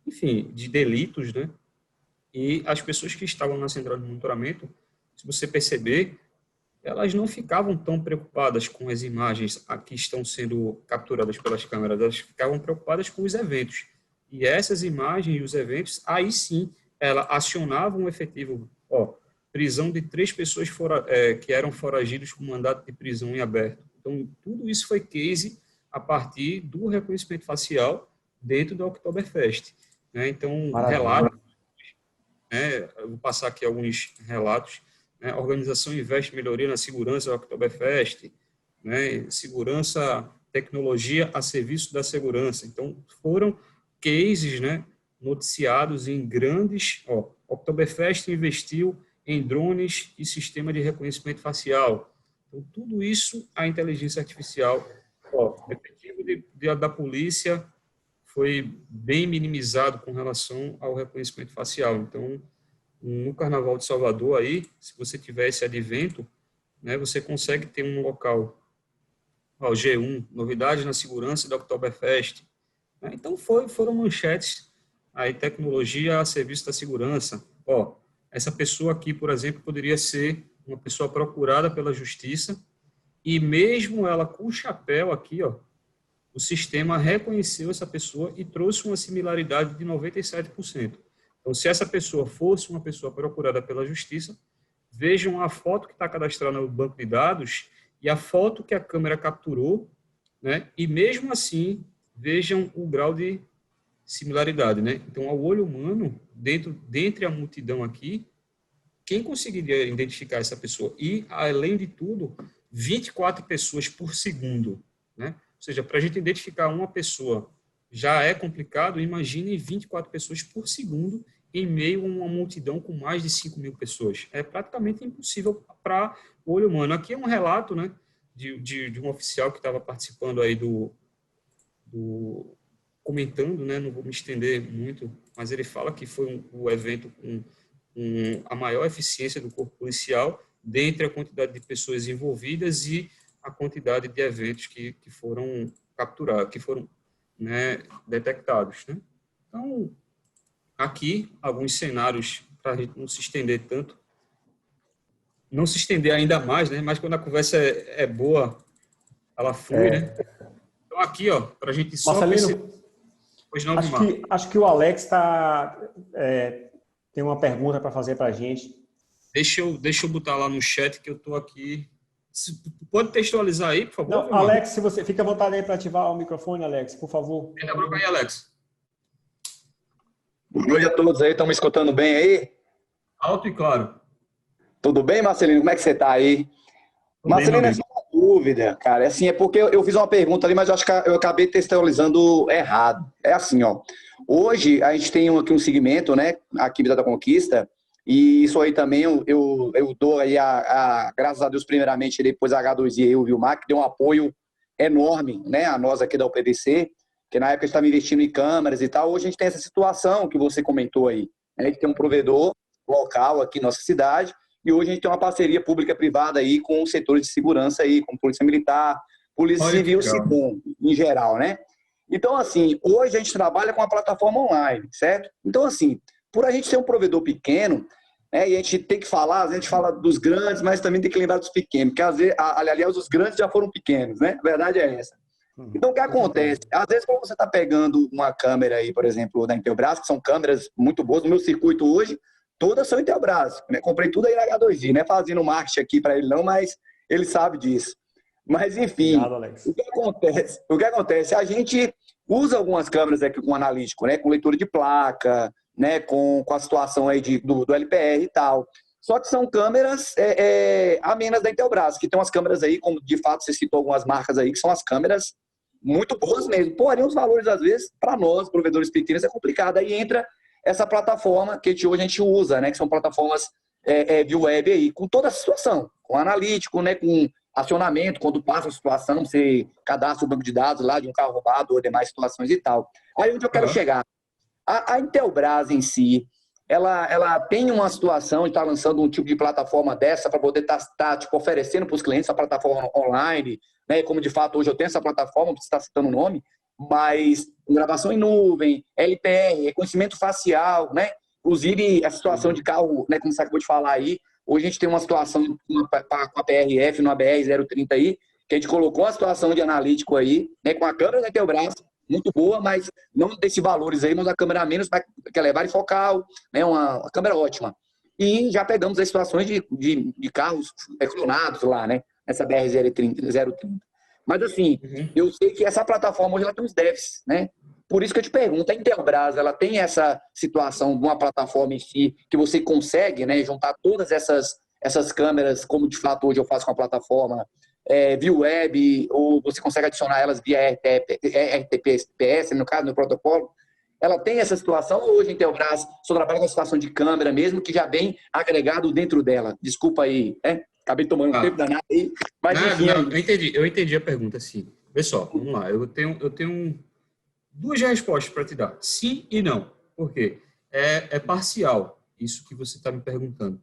enfim, de delitos, né? E as pessoas que estavam na central de monitoramento, se você perceber, elas não ficavam tão preocupadas com as imagens que estão sendo capturadas pelas câmeras, elas ficavam preocupadas com os eventos. E essas imagens e os eventos, aí sim, ela acionava um efetivo, prisão de 3 pessoas que eram foragidos com mandato de prisão em aberto. Então, tudo isso foi case a partir do reconhecimento facial dentro do Oktoberfest. Né? Então, relatos, né? Eu vou passar aqui alguns relatos. Né? A organização investe em melhoria na segurança do Oktoberfest, né? Segurança, tecnologia a serviço da segurança. Então, foram cases, né, noticiados em grandes... Oktoberfest investiu em drones e sistema de reconhecimento facial. Então, tudo isso, a inteligência artificial, o efetivo da polícia foi bem minimizado com relação ao reconhecimento facial. Então, no Carnaval de Salvador, aí, se você tiver esse advento, né, você consegue ter um local, G1, novidades na segurança da Oktoberfest. Né? Então, foram manchetes, aí, tecnologia a serviço da segurança. Essa pessoa aqui, por exemplo, poderia ser uma pessoa procurada pela justiça e mesmo ela com o chapéu aqui, o sistema reconheceu essa pessoa e trouxe uma similaridade de 97%. Então, se essa pessoa fosse uma pessoa procurada pela justiça, vejam a foto que está cadastrada no banco de dados e a foto que a câmera capturou, né? E mesmo assim, vejam o grau de similaridade, né? Então, ao olho humano, dentre a multidão aqui, quem conseguiria identificar essa pessoa? E, além de tudo, 24 pessoas por segundo, né? Ou seja, para a gente identificar uma pessoa já é complicado, imagine 24 pessoas por segundo em meio a uma multidão com mais de 5.000 pessoas. É praticamente impossível para o olho humano. Aqui é um relato, né, de um oficial que estava participando aí comentando, né, não vou me estender muito, mas ele fala que foi o evento com a maior eficiência do corpo policial, dentre a quantidade de pessoas envolvidas e a quantidade de eventos que foram capturados, que foram, né, detectados. Né? Então, aqui, alguns cenários, para a gente não se estender tanto, não se estender ainda mais, né? Mas quando a conversa é boa, ela flui, né? Então, aqui, para a gente só... Marcelino, acho que o Alex tem uma pergunta para fazer para a gente. Deixa eu botar lá no chat que eu estou aqui. Pode textualizar aí, por favor? Não, Alex, se você fica à vontade aí para ativar o microfone, Alex, por favor. Ainda bronca aí, Alex. Boa noite a todos aí, estão me escutando bem aí? Alto e claro. Tudo bem, Marcelino? Como é que você está aí? Marcelino, é só uma dúvida, cara. É porque eu fiz uma pergunta ali, mas eu acho que eu acabei textualizando errado. É assim, hoje a gente tem aqui um segmento, né, aqui em Vitória da Conquista, e isso aí também eu dou aí, graças a Deus, primeiramente, depois a H2I e o Vilmar, que deu um apoio enorme, né, a nós aqui da UPDC, porque na época a gente estava investindo em câmeras e tal. Hoje a gente tem essa situação que você comentou aí, né? Que tem um provedor local aqui na nossa cidade, e hoje a gente tem uma parceria pública-privada aí com os setores de segurança aí, com Polícia Militar, Polícia Civil, CITEM, em geral, né? Então, assim, hoje a gente trabalha com uma plataforma online, certo? Então, assim, por a gente ser um provedor pequeno, né, e a gente tem que falar, a gente fala dos grandes, mas também tem que lembrar dos pequenos, porque às vezes, aliás, os grandes já foram pequenos, né? A verdade é essa. Então, o que acontece? Às vezes, quando você está pegando uma câmera aí, por exemplo, da Intelbras, que são câmeras muito boas, no meu circuito hoje, todas são Intelbras, né? Comprei tudo aí na H2i, né? Fazendo marketing aqui para ele não, mas ele sabe disso. Mas, enfim, Obrigado, o que acontece? A gente usa algumas câmeras aqui com analítico, né? Com leitura de placa, né? Com a situação aí do LPR e tal. Só que são câmeras amenas da Intelbras, que tem umas câmeras aí, como de fato você citou algumas marcas aí, que são as câmeras muito boas mesmo. Porém, os valores, às vezes, para nós, provedores pequenos, é complicado. Aí entra essa plataforma que hoje a gente usa, né? Que são plataformas via web aí, com toda a situação, com analítico, né? Com acionamento, quando passa a situação, você cadastra o banco de dados lá de um carro roubado ou demais situações e tal. Aí onde eu quero chegar? A Intelbras em si, ela tem uma situação de estar lançando um tipo de plataforma dessa para poder estar tipo, oferecendo para os clientes a plataforma online, né? Como de fato hoje eu tenho essa plataforma, você está citando o nome, mas com gravação em nuvem, LPR, reconhecimento facial, né? Inclusive a situação de carro, né? Como você acabou de falar aí, hoje a gente tem uma situação com a PRF, no ABR-030 aí, que a gente colocou a situação de analítico aí, né? Com a câmera da Intelbras, muito boa, mas não desses valores aí, mas a câmera a menos, que ela é varifocal, né? Uma câmera ótima. E já pegamos as situações de carros clonados lá, né? Essa BR-030. Mas assim, eu sei que essa plataforma hoje ela tem uns devs, né? Por isso que eu te pergunto, a Intelbras, ela tem essa situação de uma plataforma em si, que você consegue, né, juntar todas essas câmeras, como de fato hoje eu faço com a plataforma, via web, ou você consegue adicionar elas via RTPS, no caso, no protocolo. Ela tem essa situação, ou hoje a Intelbras só trabalha com a situação de câmera mesmo, que já vem agregado dentro dela? Desculpa aí, né? Acabei tomando um tempo danado aí. Mas, enfim, eu entendi a pergunta, sim. Pessoal, vamos lá. Eu tenho duas respostas para te dar. Sim e não. Por quê? É parcial, isso que você está me perguntando.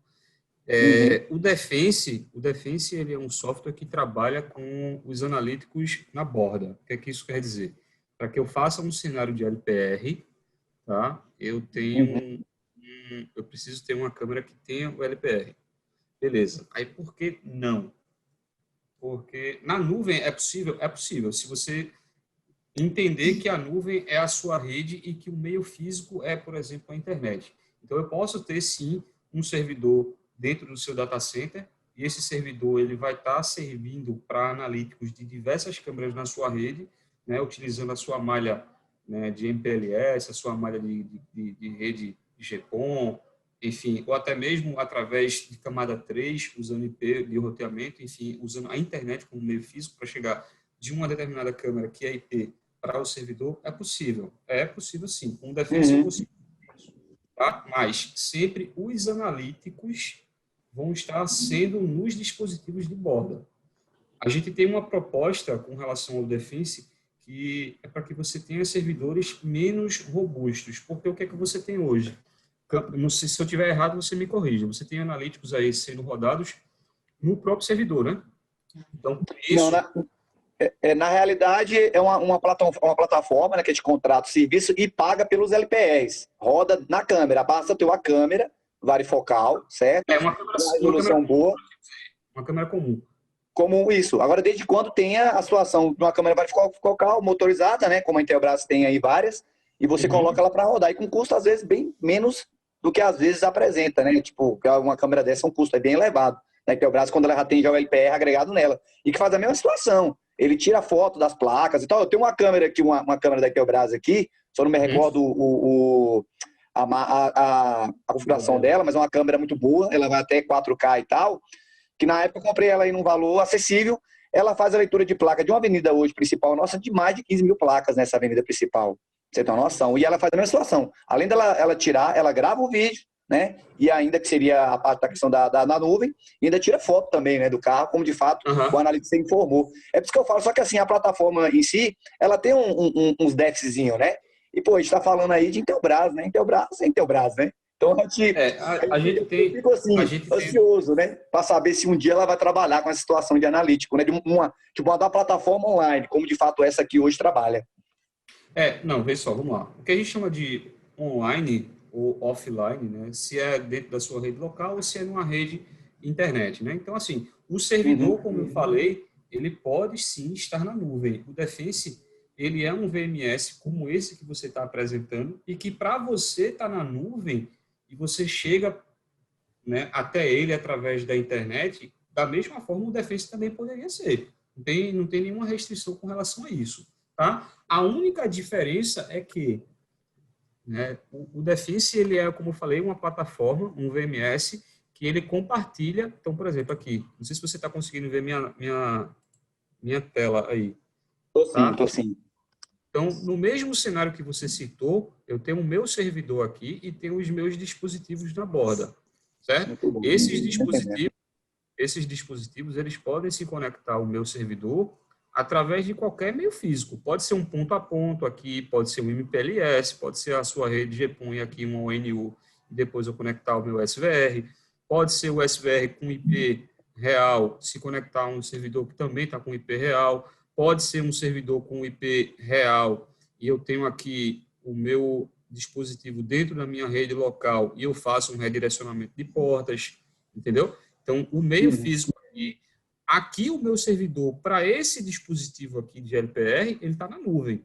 O Defense ele é um software que trabalha com os analíticos na borda. O que é que isso quer dizer? Para que eu faça um cenário de LPR, tá? Eu preciso ter uma câmera que tenha o LPR. Beleza. Aí por que não? Porque na nuvem é possível. É possível. Se você entender que a nuvem é a sua rede e que o meio físico é, por exemplo, a internet. Então, eu posso ter, sim, um servidor dentro do seu data center e esse servidor ele vai estar servindo para analíticos de diversas câmeras na sua rede, né, utilizando a sua malha, né, de MPLS, a sua malha de rede de GPON, enfim, ou até mesmo através de camada 3, usando IP de roteamento, enfim, usando a internet como meio físico para chegar de uma determinada câmera que é IP para o servidor. É possível sim, com Defense é possível. Tá? Mas sempre os analíticos vão estar sendo nos dispositivos de borda. A gente tem uma proposta com relação ao Defense que é para que você tenha servidores menos robustos, porque o que é que você tem hoje? Não sei, se eu estiver errado, você me corrija. Você tem analíticos aí sendo rodados no próprio servidor, né? Então, isso... Na realidade, é uma plataforma, né, que a gente contrata o serviço e paga pelos LPRs. Roda na câmera. Basta ter uma câmera varifocal, certo? Uma resolução boa. Uma câmera comum. Como isso. Agora, desde quando tenha a situação de uma câmera varifocal motorizada, né, como a Intelbras tem aí várias, e você coloca ela para rodar. E com custo, às vezes, bem menos do que às vezes apresenta, né? Tipo, uma câmera dessa, um custo bem elevado. Na Intelbras, quando ela já tem o LPR agregado nela. E que faz a mesma situação. Ele tira foto das placas e tal. Eu tenho uma câmera aqui, uma câmera da Intelbras aqui, só não me recordo a configuração dela, mas é uma câmera muito boa, ela vai até 4K e tal, que na época eu comprei ela aí num valor acessível. Ela faz a leitura de placa de uma avenida hoje principal nossa, de mais de 15 mil placas nessa avenida principal. Você tem uma noção. E ela faz a mesma situação. Além dela tirar, ela grava o vídeo, né? E ainda que seria a parte da questão da nuvem, e ainda tira foto também, né, do carro, como de fato o analista informou. É por isso que eu falo, só que assim, a plataforma em si, ela tem uns déficitzinhos, né? E, pô, a gente tá falando aí de Intelbras, né? Intelbras, né? Então a gente tem, eu fico assim, ansioso, né? Para saber se um dia ela vai trabalhar com essa situação de analítico, né? De uma plataforma online, como de fato essa aqui hoje trabalha. Não, vê só, vamos lá. O que a gente chama de online ou offline, né? Se é dentro da sua rede local ou se é numa rede internet, né? Então, assim, o servidor, como eu falei, ele pode sim estar na nuvem. O Defense, ele é um VMS como esse que você está apresentando e que para você estar na nuvem e você chega, né, até ele através da internet, da mesma forma o Defense também poderia ser. Não tem nenhuma restrição com relação a isso, tá? A única diferença é que, né, o Defense, ele é, como eu falei, uma plataforma, um VMS, que ele compartilha. Então, por exemplo, aqui, não sei se você está conseguindo ver minha tela aí. Tô sim. Então, no mesmo cenário que você citou, eu tenho o meu servidor aqui e tenho os meus dispositivos na borda, certo? Esses dispositivos, eles podem se conectar ao meu servidor através de qualquer meio físico. Pode ser um ponto a ponto aqui, pode ser um MPLS, pode ser a sua rede GPON e aqui um ONU, e depois eu conectar o meu SVR. Pode ser o SVR com IP real, se conectar a um servidor que também está com IP real. Pode ser um servidor com IP real e eu tenho aqui o meu dispositivo dentro da minha rede local e eu faço um redirecionamento de portas, entendeu? Então, o meio físico aqui o meu servidor, para esse dispositivo aqui de LPR, ele está na nuvem,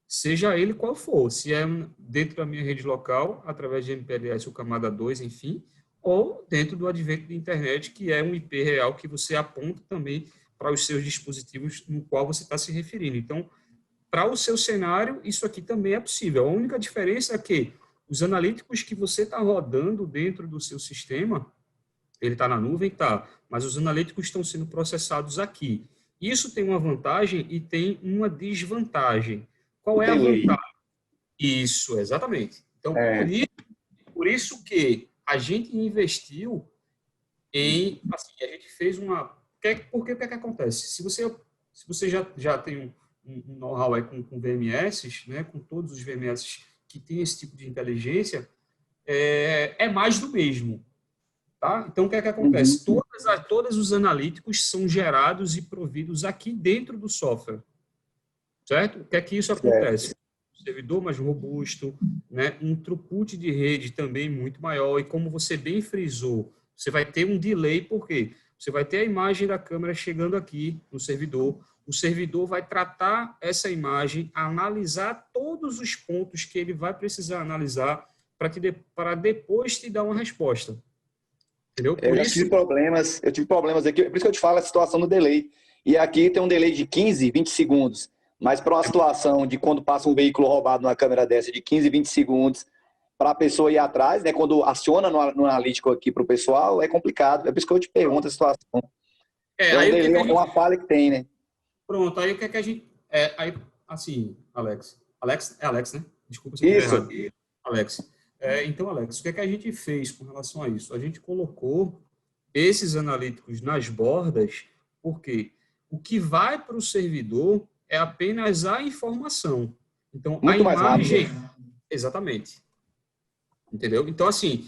seja ele qual for, se é dentro da minha rede local, através de MPLS ou camada 2, enfim, ou dentro do advento da internet, que é um IP real que você aponta também para os seus dispositivos no qual você está se referindo. Então, para o seu cenário, isso aqui também é possível. A única diferença é que os analíticos que você está rodando dentro do seu sistema, ele está na nuvem, tá, mas os analíticos estão sendo processados aqui. Isso tem uma vantagem e tem uma desvantagem. Qual é a vantagem? Isso, exatamente. Então, por isso que a gente investiu em, assim, a gente fez uma... Porque o que acontece? Se você já tem um know-how aí com VMS, né, com todos os VMS que tem esse tipo de inteligência, é mais do mesmo. Tá? Então, o que acontece? Todos os analíticos são gerados e providos aqui dentro do software. Certo? O que é que isso acontece? Um servidor mais robusto, né, um throughput de rede também muito maior, e como você bem frisou, você vai ter um delay, por quê? Você vai ter a imagem da câmera chegando aqui no servidor, o servidor vai tratar essa imagem, analisar todos os pontos que ele vai precisar analisar para depois te dar uma resposta. Entendeu? Eu tive problemas aqui, por isso que eu te falo a situação do delay. E aqui tem um delay de 15, 20 segundos, mas para uma situação de quando passa um veículo roubado numa câmera dessa de 15, 20 segundos, para a pessoa ir atrás, né? Quando aciona no analítico aqui para o pessoal, é complicado. É por isso que eu te pergunto a situação. É uma falha que tem, né? Pronto, aí o que é que a gente... assim, Alex. É Alex, né? Desculpa se eu estiver errado. Alex. Então, Alex, o que é que a gente fez com relação a isso? A gente colocou esses analíticos nas bordas, porque o que vai para o servidor é apenas a informação. Então, muito a imagem... mais rápido. Exatamente. Entendeu? Então, assim,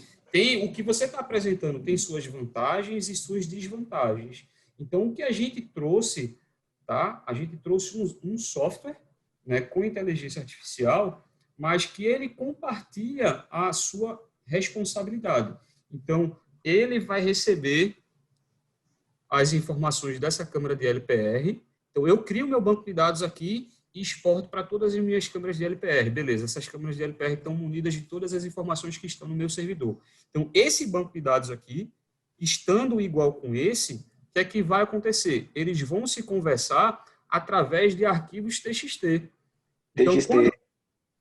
o que você está apresentando tem suas vantagens e suas desvantagens. Então, o que a gente trouxe, tá? A gente trouxe um software, né, com inteligência artificial, mas que ele compartilha a sua responsabilidade. Então, ele vai receber as informações dessa câmera de LPR. Então, eu crio meu banco de dados aqui e exporto para todas as minhas câmeras de LPR. Beleza, essas câmeras de LPR estão munidas de todas as informações que estão no meu servidor. Então, esse banco de dados aqui, estando igual com esse, o que é que vai acontecer? Eles vão se conversar através de arquivos TXT. Então,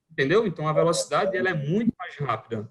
entendeu? Então, a velocidade ela é muito mais rápida.